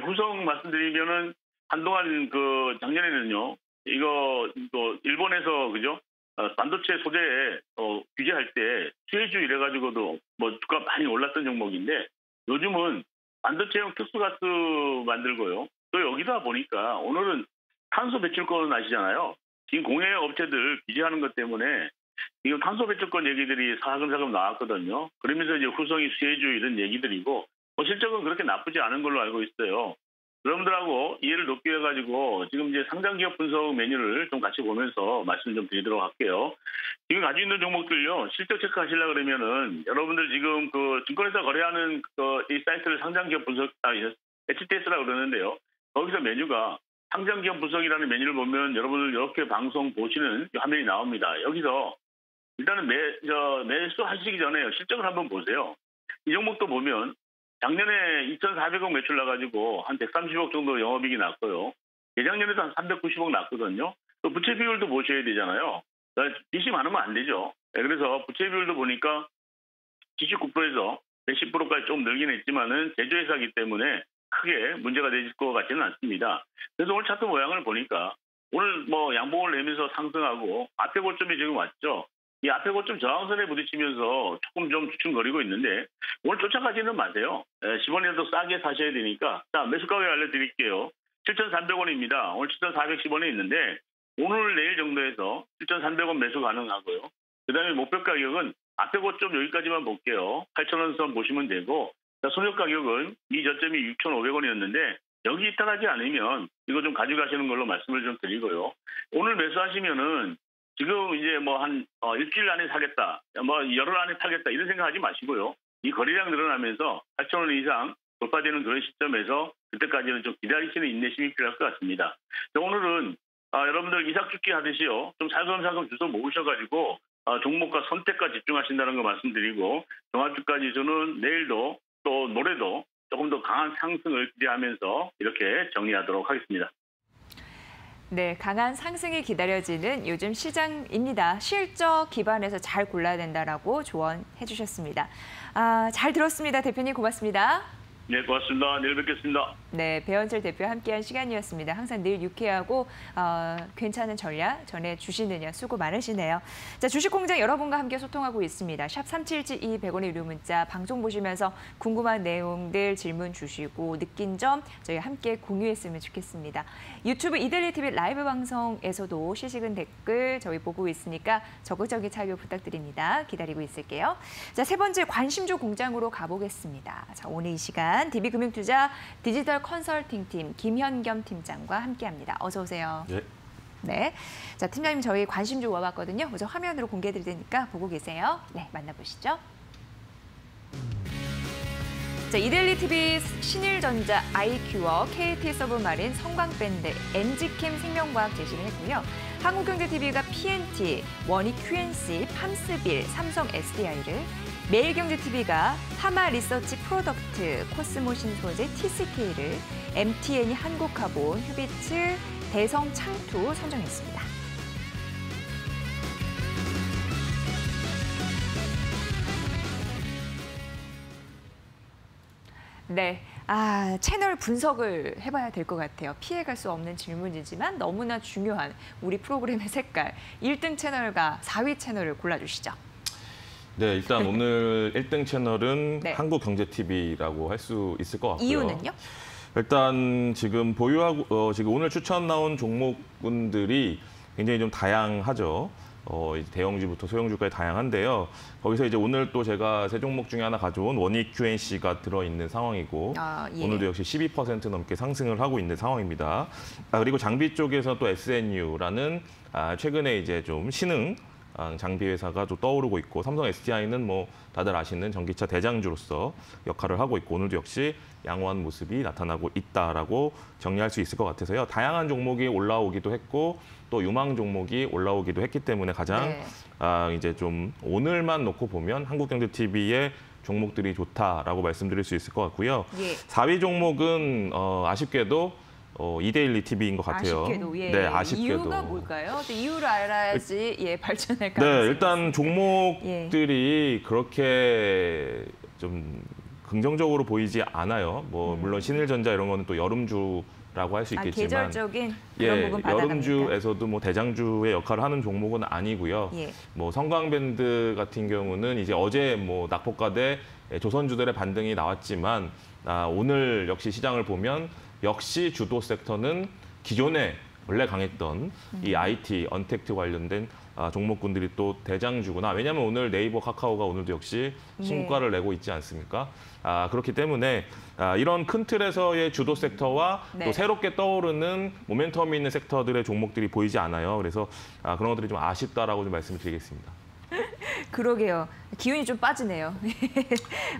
후성 말씀드리면은 한동안 그 작년에는요. 이거 일본에서 그죠? 반도체 소재 규제할 때 수혜주 이래가지고도 뭐 주가 많이 올랐던 종목인데 요즘은 반도체용 특수가스 만들고요. 또 여기다 보니까 오늘은 탄소 배출권 아시잖아요. 지금 공해 업체들 규제하는 것 때문에 지금 탄소 배출권 얘기들이 사금사금 나왔거든요. 그러면서 이제 후성이 수혜주 이런 얘기들이고 실적은 그렇게 나쁘지 않은 걸로 알고 있어요. 여러분들하고 이해를 돕기 위해 가지고 지금 이제 상장 기업 분석 메뉴를 좀 같이 보면서 말씀 좀 드리도록 할게요. 지금 가지고 있는 종목들요 실적 체크하시려 그러면은 여러분들 지금 그 증권회사 거래하는 이 사이트를 상장 기업 분석 HTS라고 그러는데요. 거기서 메뉴가 상장 기업 분석이라는 메뉴를 보면 여러분들 이렇게 방송 보시는 화면이 나옵니다. 여기서 일단은 매수 하시기 전에 실적을 한번 보세요. 이 종목도 보면 작년에 2,400억 매출 나가지고 한 130억 정도 영업이익이 났고요. 예작년에도 한 390억 났거든요. 또 부채 비율도 보셔야 되잖아요. 빚이 많으면 안 되죠. 그래서 부채 비율도 보니까 79%에서 110%까지 좀 늘긴 했지만은 제조회사이기 때문에 크게 문제가 되실 것 같지는 않습니다. 그래서 오늘 차트 모양을 보니까 오늘 뭐 양봉을 내면서 상승하고 앞에 고점이 지금 왔죠. 이 앞에 고점 저항선에 부딪히면서 조금 좀 주춤거리고 있는데 오늘 쫓아가지는 마세요. 10원이라도 싸게 사셔야 되니까. 자, 매수 가격 알려드릴게요. 7,300원입니다. 오늘 7,410원에 있는데 오늘 내일 정도에서 7,300원 매수 가능하고요. 그다음에 목표 가격은 앞에 고점 여기까지만 볼게요. 8,000원 선 보시면 되고 자, 손익 가격은 이 저점이 6,500원이었는데 여기 입당하지 않으면 이거 좀 가져가시는 걸로 말씀을 좀 드리고요. 오늘 매수하시면은 지금 이제 뭐 한 일주일 안에 사겠다, 뭐 열흘 안에 사겠다 이런 생각하지 마시고요. 이 거래량 늘어나면서 8,000원 이상 돌파되는 그런 시점에서 그때까지는 좀 기다리시는 인내심이 필요할 것 같습니다. 오늘은 여러분들 이삭죽기 하듯이요. 좀 살금살금 주워 모으셔가지고 종목과 선택과 집중하신다는 거 말씀드리고 종합주가 지수는 내일도 또 모레도 조금 더 강한 상승을 기대하면서 이렇게 정리하도록 하겠습니다. 네, 강한 상승이 기다려지는 요즘 시장입니다. 실적 기반에서 잘 골라야 된다라고 조언해 주셨습니다. 잘 들었습니다. 대표님 고맙습니다. 네, 고맙습니다. 내일 뵙겠습니다. 네, 배현철 대표와 함께한 시간이었습니다. 항상 늘 유쾌하고 괜찮은 전략 전해주시느냐 수고 많으시네요. 자, 주식공장 여러분과 함께 소통하고 있습니다. 샵 3772 100원의 유료 문자 방송 보시면서 궁금한 내용들 질문 주시고 느낀 점 저희 함께 공유했으면 좋겠습니다. 유튜브 이데일리 TV 라이브 방송에서도 실시간 댓글 저희 보고 있으니까 적극적인 참여 부탁드립니다. 기다리고 있을게요. 자, 세 번째 관심주 공장으로 가보겠습니다. 자, 오늘 이 시간 DB금융투자 디지털 컨설팅팀 김현겸 팀장과 함께합니다. 어서 오세요. 네. 네. 자, 팀장님 저희 관심주 와봤거든요. 먼저 화면으로 공개해드릴 테니까 보고 계세요. 네, 만나보시죠. 자, 이데일리 TV 신일전자 아이큐어, KT 서브마린, 성광밴드, 엔지캠 생명과학 제시를 했고요. 한국경제TV가 PNT, 원익 QNC, 팜스빌, 삼성 SDI를, 매일경제TV가 하마리서치 프로덕트, 코스모신 소재 TCK를, MTN이 한국카본, 휴비츠, 대성창투 선정했습니다. 네, 채널 분석을 해봐야 될 것 같아요. 피해갈 수 없는 질문이지만 너무나 중요한 우리 프로그램의 색깔, 1등 채널과 4위 채널을 골라주시죠. 네, 일단 오늘 1등 채널은 네. 한국경제TV라고 할 수 있을 것 같고요. 이유는요? 일단 지금 보유하고 지금 오늘 추천 나온 종목군들이 굉장히 좀 다양하죠. 대형주부터 소형주까지 다양한데요. 거기서 이제 오늘 또 제가 세 종목 중에 하나 가져온 원익 QNC가 들어있는 상황이고 예. 오늘도 역시 12% 넘게 상승을 하고 있는 상황입니다. 그리고 장비 쪽에서 또 SNU라는 최근에 이제 좀 신흥 장비 회사가 또 떠오르고 있고 삼성 SDI는 뭐 다들 아시는 전기차 대장주로서 역할을 하고 있고 오늘도 역시 양호한 모습이 나타나고 있다라고 정리할 수 있을 것 같아서요. 다양한 종목이 올라오기도 했고 또 유망 종목이 올라오기도 했기 때문에 가장 이제 좀 오늘만 놓고 보면 한국경제TV의 종목들이 좋다라고 말씀드릴 수 있을 것 같고요. 예. 4위 종목은 아쉽게도 이데일리 TV인 것 같아요. 아쉽게도, 예. 네, 아쉽게도. 이유가 뭘까요? 이유를 알아야지 발전할 가능성이 네, 일단 종목들이 그렇게 좀 긍정적으로 보이지 않아요. 뭐 물론 신일전자 이런 거는 또 여름주라고 할 수 있겠지만 계절적인 그런 부분 받아갑니다. 여름주에서도 뭐 대장주의 역할을 하는 종목은 아니고요. 뭐 성광밴드 같은 경우는 이제 어제 뭐 낙폭과대 조선주들의 반등이 나왔지만 오늘 역시 시장을 보면 역시 주도 섹터는 기존에 원래 강했던 이 IT, 언택트 관련된 종목군들이 또 대장주구나. 왜냐하면 오늘 네이버, 카카오가 오늘도 역시 신고가를 내고 있지 않습니까? 그렇기 때문에 이런 큰 틀에서의 주도 섹터와 또 새롭게 떠오르는 모멘텀이 있는 섹터들의 종목들이 보이지 않아요. 그래서 그런 것들이 좀 아쉽다라고 좀 말씀을 드리겠습니다. 그러게요. 기운이 좀 빠지네요. 네.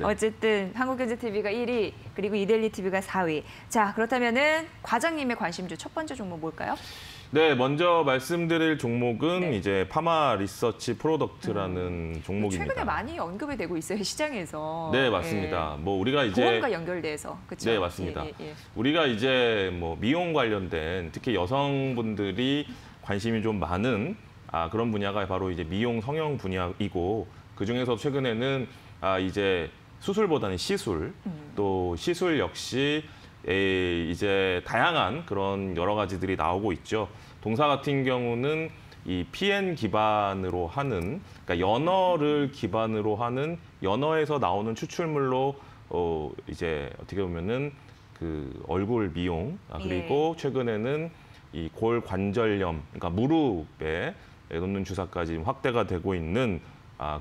어쨌든 한국경제TV가 1위, 그리고 이데일리 TV가 4위. 자, 그렇다면은 과장님의 관심주 첫 번째 종목 뭘까요? 네, 먼저 말씀드릴 종목은 이제 파마 리서치 프로덕트라는 종목입니다. 최근에 많이 언급이 되고 있어요, 시장에서. 네, 맞습니다. 뭐 우리가 이제 보험과 연결돼서, 그렇죠? 네, 맞습니다. 우리가 이제 뭐 미용 관련된 특히 여성분들이 관심이 좀 많은 그런 분야가 바로 이제 미용 성형 분야이고 그 중에서 최근에는 이제 수술보다는 시술, 또 시술 역시 이제 다양한 그런 여러 가지들이 나오고 있죠. 동사 같은 경우는 이 PN 기반으로 하는, 그러니까 연어를 기반으로 하는 연어에서 나오는 추출물로 이제 어떻게 보면은 그 얼굴 미용, 그리고 최근에는 이 골관절염, 그러니까 무릎에 놓는 주사까지 확대가 되고 있는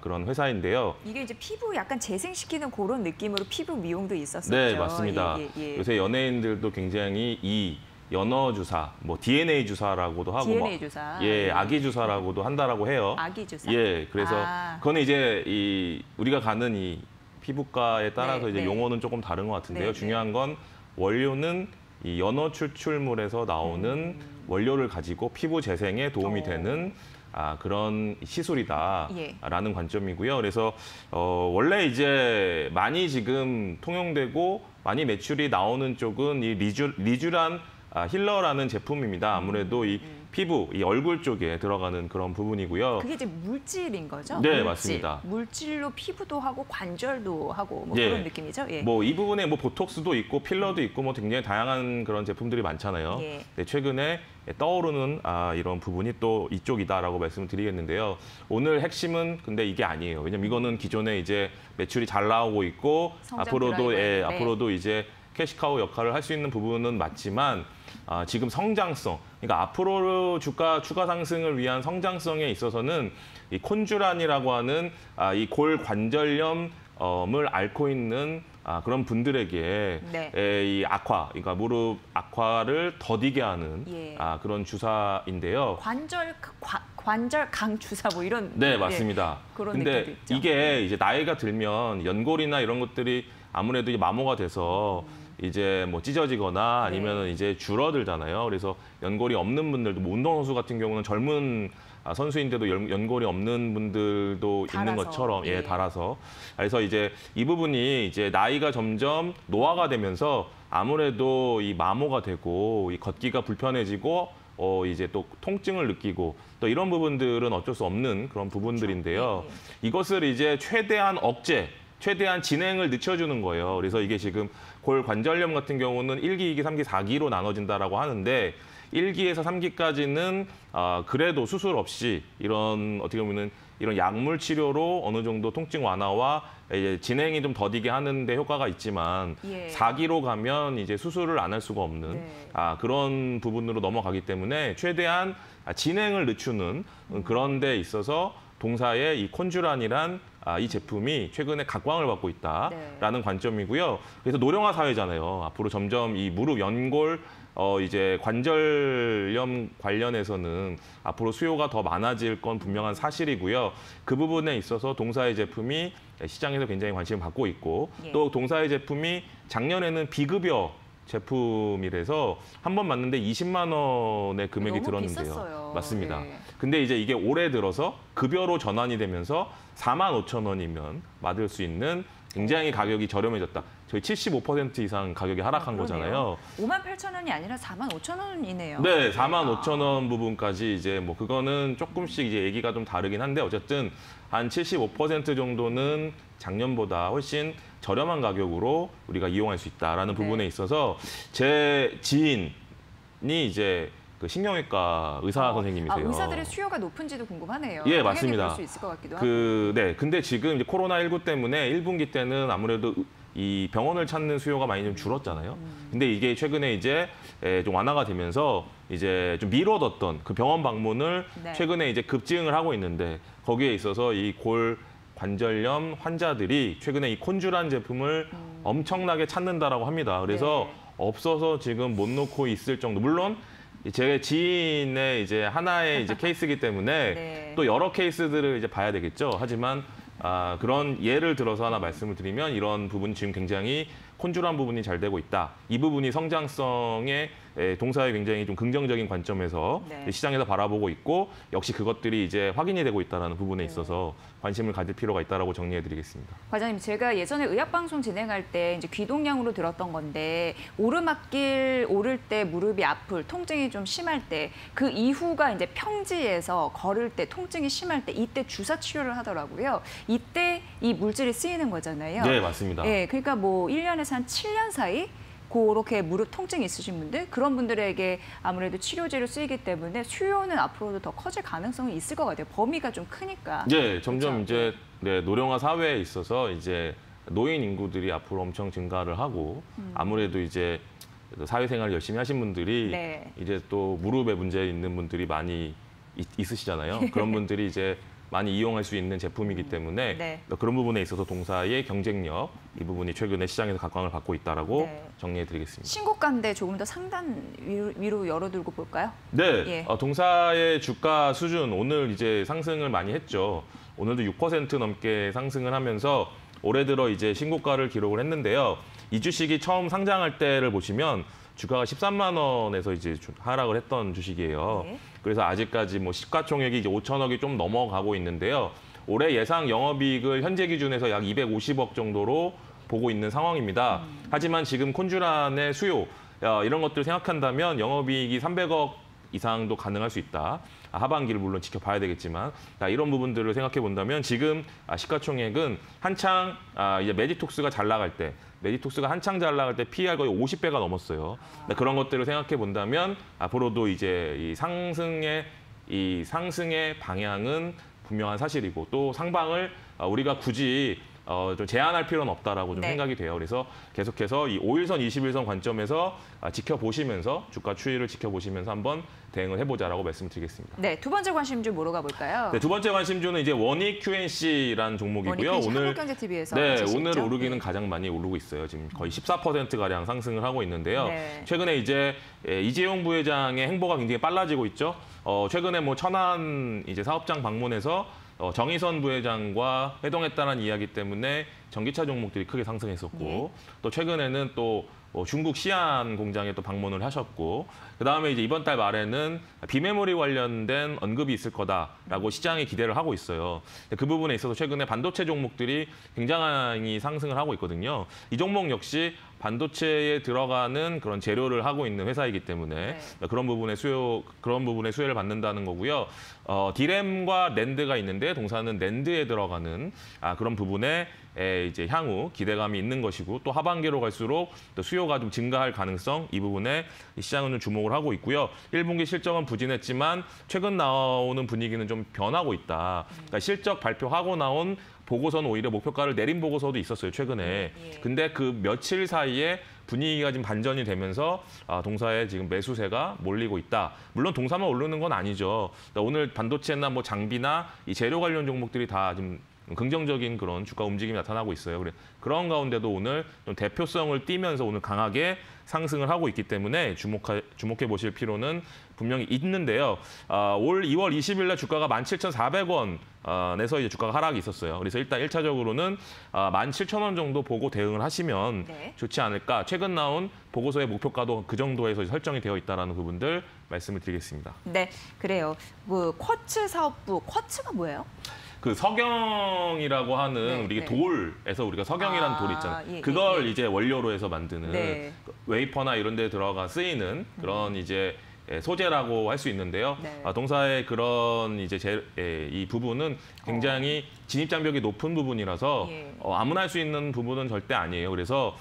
그런 회사인데요. 이게 이제 피부 약간 재생시키는 그런 느낌으로 피부 미용도 있었었죠. 네, 맞습니다. 요새 연예인들도 굉장히 이 연어 주사, 뭐 DNA 주사라고도 하고, DNA 주사. 아기 주사라고도 한다라고 해요. 아기 주사. 그래서 그거는 이제 우리가 가는 이 피부과에 따라서 이제 용어는 조금 다른 것 같은데요. 중요한 건 원료는 이 연어 추출물에서 나오는 원료를 가지고 피부 재생에 도움이 되는 그런 시술이다라는 관점이고요. 그래서 원래 이제 많이 지금 통용되고 많이 매출이 나오는 쪽은 이 리쥬란 힐러라는 제품입니다. 아무래도 이 피부, 이 얼굴 쪽에 들어가는 그런 부분이고요. 그게 이제 물질인 거죠? 네, 맞습니다. 물질로 피부도 하고 관절도 하고 뭐 그런 느낌이죠? 뭐 이 부분에 뭐 보톡스도 있고 필러도 있고 뭐 굉장히 다양한 그런 제품들이 많잖아요. 네, 최근에 떠오르는 이런 부분이 또 이쪽이다라고 말씀을 드리겠는데요. 오늘 핵심은 근데 이게 아니에요. 왜냐면 이거는 기존에 이제 매출이 잘 나오고 있고 앞으로도 이제 캐시카우 역할을 할 수 있는 부분은 맞지만 지금 성장성, 그러니까 앞으로 주가 추가 상승을 위한 성장성에 있어서는 이 콘쥬란이라고 하는 이 골관절염을 앓고 있는 그런 분들에게 이 악화, 그러니까 무릎 악화를 더디게 하는 그런 주사인데요. 관절 강 주사 뭐 이런. 네, 맞습니다. 그런 근데 느낌도 있죠. 이게 이제 나이가 들면 연골이나 이런 것들이 아무래도 이 마모가 돼서 이제 뭐 찢어지거나 아니면은 이제 줄어들잖아요. 그래서 연골이 없는 분들도 뭐 운동선수 같은 경우는 젊은 선수인데도 연골이 없는 분들도 달아서. 있는 것처럼 달아서. 그래서 이제 이 부분이 이제 나이가 점점 노화가 되면서 아무래도 이 마모가 되고 이 걷기가 불편해지고 이제 또 통증을 느끼고 또 이런 부분들은 어쩔 수 없는 그런 부분들인데요. 그렇죠. 이것을 이제 최대한 진행을 늦춰주는 거예요. 그래서 이게 지금 골 관절염 같은 경우는 1기, 2기, 3기, 4기로 나눠진다라고 하는데 1기에서 3기까지는 그래도 수술 없이 이런 어떻게 보면은 이런 약물 치료로 어느 정도 통증 완화와 이제 진행이 좀 더디게 하는데 효과가 있지만 4기로 가면 이제 수술을 안 할 수가 없는 그런 부분으로 넘어가기 때문에 최대한 진행을 늦추는 그런 데 있어서 동사의 이 콘쥬란이란 이 제품이 최근에 각광을 받고 있다라는 관점이고요. 그래서 노령화 사회잖아요. 앞으로 점점 이 무릎 연골 이제 관절염 관련해서는 앞으로 수요가 더 많아질 건 분명한 사실이고요. 그 부분에 있어서 동사의 제품이 시장에서 굉장히 관심을 받고 있고 또 동사의 제품이 작년에는 비급여 제품이라서 한 번 맞는데 20만 원의 금액이 들었는데요. 비쌌어요. 맞습니다. 근데 이제 이게 올해 들어서 급여로 전환이 되면서 45,000원이면 맞을 수 있는 굉장히 가격이 저렴해졌다. 저희 75% 이상 가격이 하락한 거잖아요. 58,000원이 아니라 45,000원이네요. 네, 45,000원 부분까지 이제 뭐 그거는 조금씩 이제 얘기가 좀 다르긴 한데 어쨌든 한 75% 정도는 작년보다 훨씬 저렴한 가격으로 우리가 이용할 수 있다라는 부분에 있어서 제 지인이 이제 그 신경외과 의사 선생님이세요. 의사들의 수요가 높은지도 궁금하네요. 예, 맞습니다. 볼 수 있을 것 같기도 하고. 네, 근데 지금 이제 코로나19 때문에 1분기 때는 아무래도 이 병원을 찾는 수요가 많이 좀 줄었잖아요. 근데 이게 최근에 이제 좀 완화가 되면서 이제 좀 미뤄뒀던 그 병원 방문을 최근에 이제 급증을 하고 있는데 거기에 있어서 이 골 관절염 환자들이 최근에 이 콘쥬란 제품을 엄청나게 찾는다라고 합니다. 그래서 없어서 지금 못 놓고 있을 정도. 물론 제 지인의 이제 하나의 이제 케이스이기 때문에 또 여러 케이스들을 이제 봐야 되겠죠. 하지만 그런 예를 들어서 하나 말씀을 드리면 이런 부분이 지금 굉장히 콘쥬란 부분이 잘 되고 있다. 이 부분이 성장성의 동사에 굉장히 좀 긍정적인 관점에서 시장에서 바라보고 있고 역시 그것들이 이제 확인이 되고 있다는 부분에 있어서 관심을 가질 필요가 있다라고 정리해드리겠습니다. 과장님, 제가 예전에 의학방송 진행할 때 이제 귀동량으로 들었던 건데 오르막길 오를 때 무릎이 아플, 통증이 좀 심할 때 그 이후가 이제 평지에서 걸을 때 통증이 심할 때 이때 주사 치료를 하더라고요. 이때 이 물질이 쓰이는 거잖아요. 네, 맞습니다. 네, 그러니까 뭐 1년에서 한 7년 사이 그렇게 무릎 통증이 있으신 분들, 그런 분들에게 아무래도 치료제로 쓰이기 때문에 수요는 앞으로도 더 커질 가능성이 있을 것 같아요. 범위가 좀 크니까. 네, 점점 그렇죠? 이제 노령화 사회에 있어서 이제 노인 인구들이 앞으로 엄청 증가를 하고 아무래도 이제 사회생활을 열심히 하신 분들이 이제 또 무릎에 문제 있는 분들이 많이 있으시잖아요. 그런 분들이 이제 많이 이용할 수 있는 제품이기 때문에 그런 부분에 있어서 동사의 경쟁력 이 부분이 최근에 시장에서 각광을 받고 있다라고 정리해드리겠습니다. 신고가인데 조금 더 상단 위로 열어들고 볼까요? 네, 동사의 주가 수준 오늘 이제 상승을 많이 했죠. 오늘도 6% 넘게 상승을 하면서 올해 들어 이제 신고가를 기록을 했는데요. 이 주식이 처음 상장할 때를 보시면 주가가 13만 원에서 이제 하락을 했던 주식이에요. 그래서 아직까지 뭐 시가총액이 이제 5천억이 좀 넘어가고 있는데요. 올해 예상 영업이익을 현재 기준에서 약 250억 정도로 보고 있는 상황입니다. 하지만 지금 콘쥬란의 수요 이런 것들 생각한다면 영업이익이 300억 이상도 가능할 수 있다. 하반기를 물론 지켜봐야 되겠지만 이런 부분들을 생각해 본다면 지금 시가총액은 한창 이제 메디톡스가 잘 나갈 때 메디톡스가 한창 잘 나갈 때 PER 거의 50배가 넘었어요. 그런 것들을 생각해 본다면 앞으로도 이제 이 상승의 방향은 분명한 사실이고 또 상방을 우리가 굳이 좀 제한할 필요는 없다라고 좀 생각이 돼요. 그래서 계속해서 이 5일선, 21선 관점에서 지켜보시면서 주가 추이를 지켜보시면서 한번 대응을 해보자라고 말씀드리겠습니다. 네, 두 번째 관심주 뭐로 가볼까요? 네, 두 번째 관심주는 이제 원익 QNC라는 종목이고요. 오늘 한국경제TV에서 오늘 오르기는 가장 많이 오르고 있어요. 지금 거의 14% 가량 상승을 하고 있는데요. 최근에 이제 이재용 부회장의 행보가 굉장히 빨라지고 있죠. 최근에 뭐 천안 이제 사업장 방문해서 정의선 부회장과 회동했다는 이야기 때문에 전기차 종목들이 크게 상승했었고 또 최근에는 또 중국 시안 공장에 또 방문을 하셨고 그다음에 이제 이번 달 말에는 비메모리 관련된 언급이 있을 거다라고 시장이 기대를 하고 있어요. 그 부분에 있어서 최근에 반도체 종목들이 굉장히 상승을 하고 있거든요. 이 종목 역시 반도체에 들어가는 그런 재료를 하고 있는 회사이기 때문에 그런 부분의 수혜를 받는다는 거고요. 디램과 낸드가 있는데 동사는 낸드에 들어가는 그런 부분에 이제 향후 기대감이 있는 것이고 또 하반기로 갈수록 또 수요가 좀 증가할 가능성 이 부분에 시장은 좀 주목을 하고 있고요. 1분기 실적은 부진했지만 최근 나오는 분위기는 좀 변하고 있다. 그러니까 실적 발표하고 나온 보고서는 오히려 목표가를 내린 보고서도 있었어요, 최근에. 근데 그 며칠 사이에 분위기가 지금 반전이 되면서 동사에 지금 매수세가 몰리고 있다. 물론 동사만 오르는 건 아니죠. 그러니까 오늘 반도체나 뭐 장비나 이 재료 관련 종목들이 다 지금 긍정적인 그런 주가 움직임이 나타나고 있어요. 그런 가운데도 오늘 좀 대표성을 띠면서 오늘 강하게 상승을 하고 있기 때문에 주목해 보실 필요는 분명히 있는데요. 올 2월 20일 날 주가가 17,400원에서 이제 주가가 하락이 있었어요. 그래서 일단 1차적으로는 17,000원 정도 보고 대응을 하시면 좋지 않을까. 최근 나온 보고서의 목표가도 그 정도에서 설정이 되어 있다는 부분들 말씀을 드리겠습니다. 네, 그래요. 뭐 쿼츠 사업부, 쿼츠가 뭐예요? 그 석영이라고 하는 우리 돌에서 우리가 석영이라는 돌 있잖아요. 그걸 이제 원료로 해서 만드는 웨이퍼나 이런 데 들어가 쓰이는 그런 이제 소재라고 할 수 있는데요. 동사의 그런 이제 이 부분은 굉장히 진입 장벽이 높은 부분이라서 아무나 할 수 있는 부분은 절대 아니에요. 그래서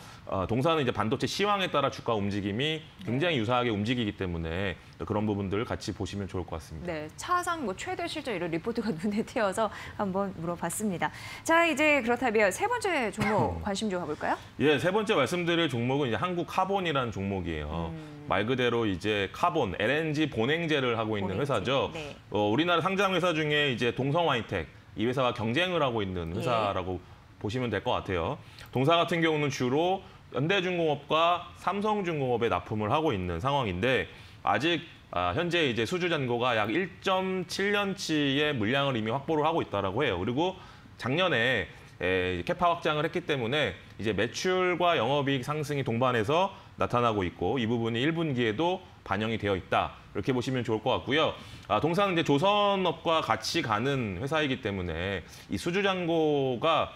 동사는 이제 반도체 시황에 따라 주가 움직임이 굉장히 유사하게 움직이기 때문에 그런 부분들 같이 보시면 좋을 것 같습니다. 네, 차상 뭐 최대 실적 이런 리포트가 눈에 띄어서 한번 물어봤습니다. 자, 이제 그렇다면 세 번째 종목 관심 좀 가볼까요? 예, 세 번째 말씀드릴 종목은 이제 한국카본이라는 종목이에요. 말 그대로 이제 카본, LNG 본행제를 하고 있는 회사죠. 우리나라 상장 회사 중에 이제 동성와이텍 이 회사와 경쟁을 하고 있는 회사라고 보시면 될 것 같아요. 동사 같은 경우는 주로 현대중공업과 삼성중공업에 납품을 하고 있는 상황인데 아직 현재 이제 수주 잔고가 약 1.7년치의 물량을 이미 확보를 하고 있다라고 해요. 그리고 작년에 캐파 확장을 했기 때문에 이제 매출과 영업이익 상승이 동반해서 나타나고 있고 이 부분이 1분기에도 반영이 되어 있다. 이렇게 보시면 좋을 것 같고요. 동사는 이제 조선업과 같이 가는 회사이기 때문에 이 수주 잔고가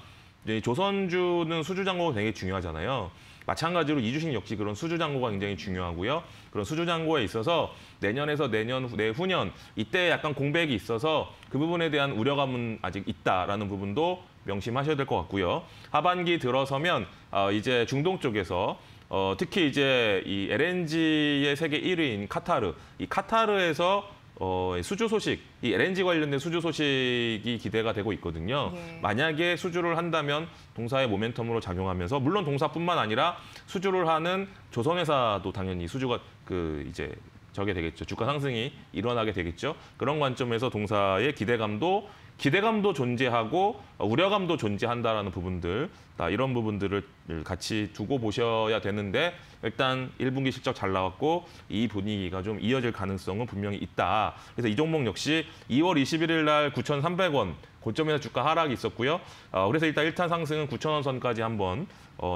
조선주는 수주 잔고가 되게 중요하잖아요. 마찬가지로 이주식 역시 그런 수주 잔고가 굉장히 중요하고요. 그런 수주 잔고에 있어서 내년에서 내후년 이때 약간 공백이 있어서 그 부분에 대한 우려감은 아직 있다라는 부분도 명심하셔야 될 것 같고요. 하반기 들어서면 이제 중동 쪽에서 특히 이제 이 LNG의 세계 1위인 카타르, 이 카타르에서 수주 소식, 이 LNG 관련된 수주 소식이 기대가 되고 있거든요. 만약에 수주를 한다면 동사의 모멘텀으로 작용하면서 물론 동사뿐만 아니라 수주를 하는 조선회사도 당연히 수주가 이제 저게 되겠죠. 주가 상승이 일어나게 되겠죠. 그런 관점에서 동사의 기대감도 존재하고 우려감도 존재한다라는 부분들, 이런 부분들을 같이 두고 보셔야 되는데 일단 1분기 실적 잘 나왔고 이 분위기가 좀 이어질 가능성은 분명히 있다. 그래서 이 종목 역시 2월 21일 날 9,300원 고점에서 주가 하락이 있었고요. 그래서 일단 1탄 상승은 9,000원 선까지 한번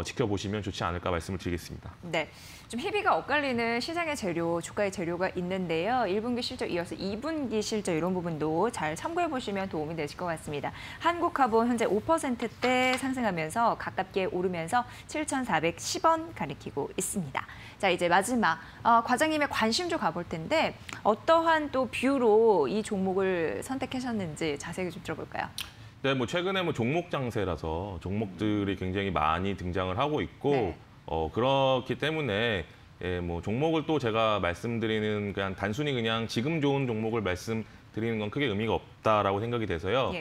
지켜보시면 좋지 않을까 말씀을 드리겠습니다. 네, 좀 희비가 엇갈리는 시장의 재료, 주가의 재료가 있는데요. 1분기 실적 이어서 2분기 실적 이런 부분도 잘 참고해 보시면 도움이 되실 것 같습니다. 한국카본 현재 5%대 상승하면서 가깝게 오르면서 7,410원 가리키고 있습니다. 자, 이제 마지막 과장님의 관심 좀 가볼 텐데 어떠한 또 뷰로 이 종목을 선택하셨는지 자세히 좀 들어볼까요? 네, 뭐 최근에 뭐 종목 장세라서 종목들이 굉장히 많이 등장을 하고 있고 그렇기 때문에 뭐 종목을 또 제가 말씀드리는 그냥 단순히 그냥 지금 좋은 종목을 말씀드리는 건 크게 의미가 없다라고 생각이 돼서요.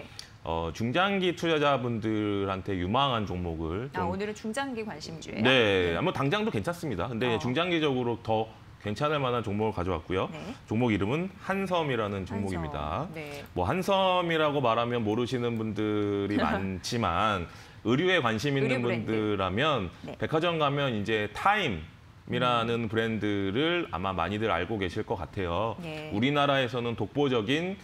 중장기 투자자분들한테 유망한 종목을 오늘은 중장기 관심주예요? 네, 뭐 당장도 괜찮습니다. 근데 중장기적으로 더 괜찮을 만한 종목을 가져왔고요. 종목 이름은 한섬이라는 종목입니다. 뭐 한섬이라고 말하면 모르시는 분들이 많지만 의류에 관심 있는 분들라면 백화점 가면 이제 타임 이라는 브랜드를 아마 많이들 알고 계실 것 같아요. 예. 우리나라에서는 독보적인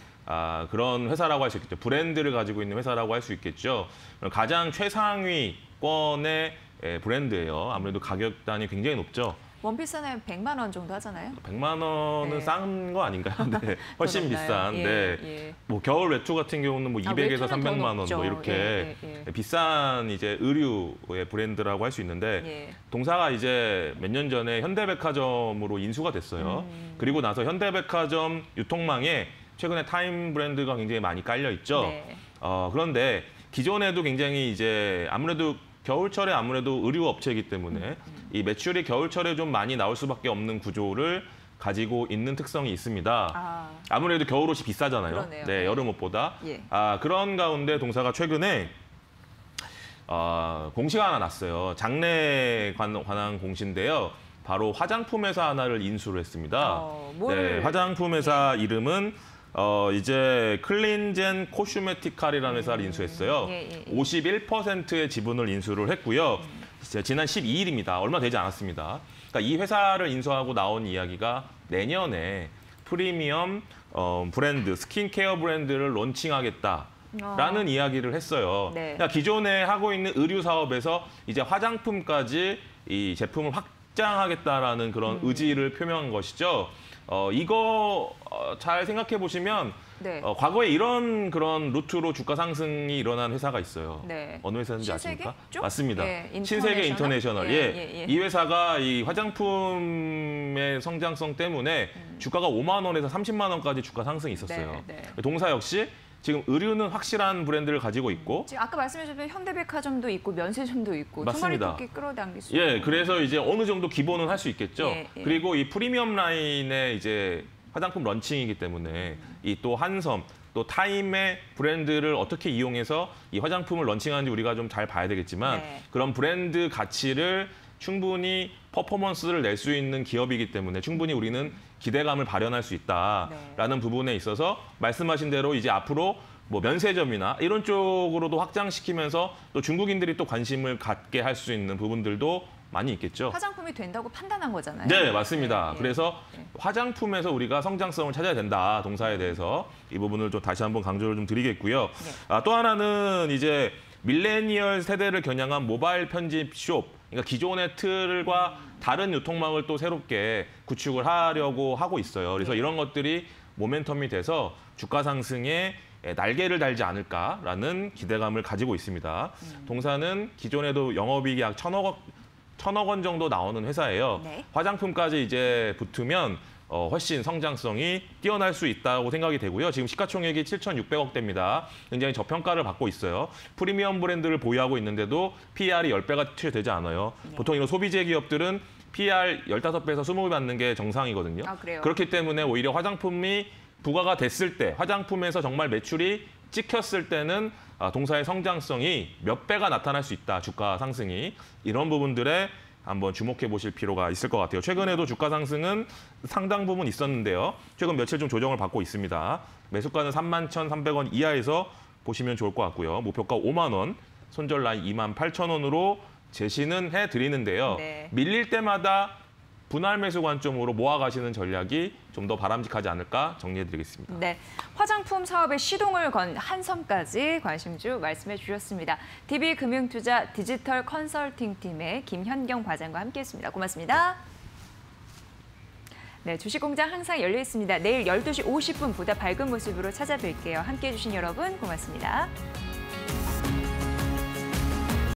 그런 회사라고 할 수 있겠죠. 브랜드를 가지고 있는 회사라고 할 수 있겠죠. 가장 최상위권의 브랜드예요. 아무래도 가격단이 굉장히 높죠. 원피스는 100만 원 정도 하잖아요. 100만 원은 네. 싼 거 아닌가요? 네, 훨씬 비싼. 예, 네. 예. 뭐 겨울 외투 같은 경우는 뭐 200에서 300만 원 높죠. 뭐 이렇게 비싼 이제 의류의 브랜드라고 할 수 있는데 동사가 이제 몇 년 전에 현대백화점으로 인수가 됐어요. 그리고 나서 현대백화점 유통망에 최근에 타임 브랜드가 굉장히 많이 깔려 있죠. 네. 그런데 기존에도 굉장히 이제 아무래도 겨울철에 아무래도 의류 업체이기 때문에 이 매출이 겨울철에 좀 많이 나올 수밖에 없는 구조를 가지고 있는 특성이 있습니다. 아무래도 겨울옷이 비싸잖아요. 그러네요. 네, 여름옷보다. 예. 그런 가운데 동사가 최근에 공시가 하나 났어요. 장래에 관한 공시인데요. 바로 화장품 회사 하나를 인수를 했습니다. 네, 화장품 회사 이름은 이제 클린젠 코슈메티칼이라는 회사를 인수했어요. 51%의 지분을 인수를 했고요. 지난 12일입니다. 얼마 되지 않았습니다. 그러니까 이 회사를 인수하고 나온 이야기가 내년에 프리미엄 브랜드, 스킨케어 브랜드를 론칭하겠다라는 이야기를 했어요. 네. 그러니까 기존에 하고 있는 의류 사업에서 이제 화장품까지 이 제품을 확장하겠다라는 그런 의지를 표명한 것이죠. 이거 잘 생각해 보시면 네. 과거에 이런 그런 루트로 주가 상승이 일어난 회사가 있어요. 네. 어느 회사인지 신세계 아십니까? 쪽? 맞습니다. 예, 신세계 인터내셔널. 예. 이 회사가 이 화장품의 성장성 때문에 주가가 5만 원에서 30만 원까지 주가 상승이 있었어요. 네. 동사 역시 지금 의류는 확실한 브랜드를 가지고 있고 지금 아까 말씀해주신 현대백화점도 있고 면세점도 있고 맞습니다. 투마리 토끼 끌어당길 수 예, 그래서 이제 어느 정도 기본은 할 수 있겠죠. 예. 그리고 이 프리미엄 라인의 이제 화장품 런칭이기 때문에 이 또 한섬, 또 타임의 브랜드를 어떻게 이용해서 이 화장품을 런칭하는지 우리가 좀 잘 봐야 되겠지만 그런 브랜드 가치를 충분히 퍼포먼스를 낼 수 있는 기업이기 때문에 충분히 우리는 기대감을 발현할 수 있다라는 부분에 있어서 말씀하신 대로 이제 앞으로 뭐 면세점이나 이런 쪽으로도 확장시키면서 또 중국인들이 또 관심을 갖게 할 수 있는 부분들도 많이 있겠죠. 화장품이 된다고 판단한 거잖아요. 네, 맞습니다. 그래서 화장품에서 우리가 성장성을 찾아야 된다, 동사에 대해서 이 부분을 좀 다시 한번 강조를 좀 드리겠고요. 또 하나는 이제 밀레니얼 세대를 겨냥한 모바일 편집숍, 그러니까 기존의 틀과 다른 유통망을 또 새롭게 구축을 하려고 하고 있어요. 그래서 이런 것들이 모멘텀이 돼서 주가 상승에 날개를 달지 않을까라는 기대감을 가지고 있습니다. 동사는 기존에도 영업이익이 약 1,000억 원 정도 나오는 회사예요. 화장품까지 이제 붙으면 훨씬 성장성이 뛰어날 수 있다고 생각이 되고요. 지금 시가총액이 7,600억대입니다. 굉장히 저평가를 받고 있어요. 프리미엄 브랜드를 보유하고 있는데도 PER이 10배가 채 되지 않아요. 보통 이런 소비재 기업들은 PER 15배에서 20배 받는 게 정상이거든요. 그래요? 그렇기 때문에 오히려 화장품이 부가가 됐을 때, 화장품에서 정말 매출이 찍혔을 때는 동사의 성장성이 몇 배가 나타날 수 있다, 주가 상승이. 이런 부분들에 한번 주목해 보실 필요가 있을 것 같아요. 최근에도 주가 상승은 상당 부분 있었는데요. 최근 며칠 좀 조정을 받고 있습니다. 매수가는 31,300원 이하에서 보시면 좋을 것 같고요. 목표가 5만 원, 손절 라인 28,000원으로 제시는 해드리는데요. 밀릴 때마다 분할 매수 관점으로 모아가시는 전략이 좀 더 바람직하지 않을까 정리해드리겠습니다. 네, 화장품 사업에 시동을 건 한섬까지 관심주 말씀해 주셨습니다. DB금융투자 디지털 컨설팅팀의 김현경 과장과 함께했습니다. 고맙습니다. 네, 주식공장 항상 열려 있습니다. 내일 12시 50분 보다 밝은 모습으로 찾아뵐게요. 함께해 주신 여러분 고맙습니다.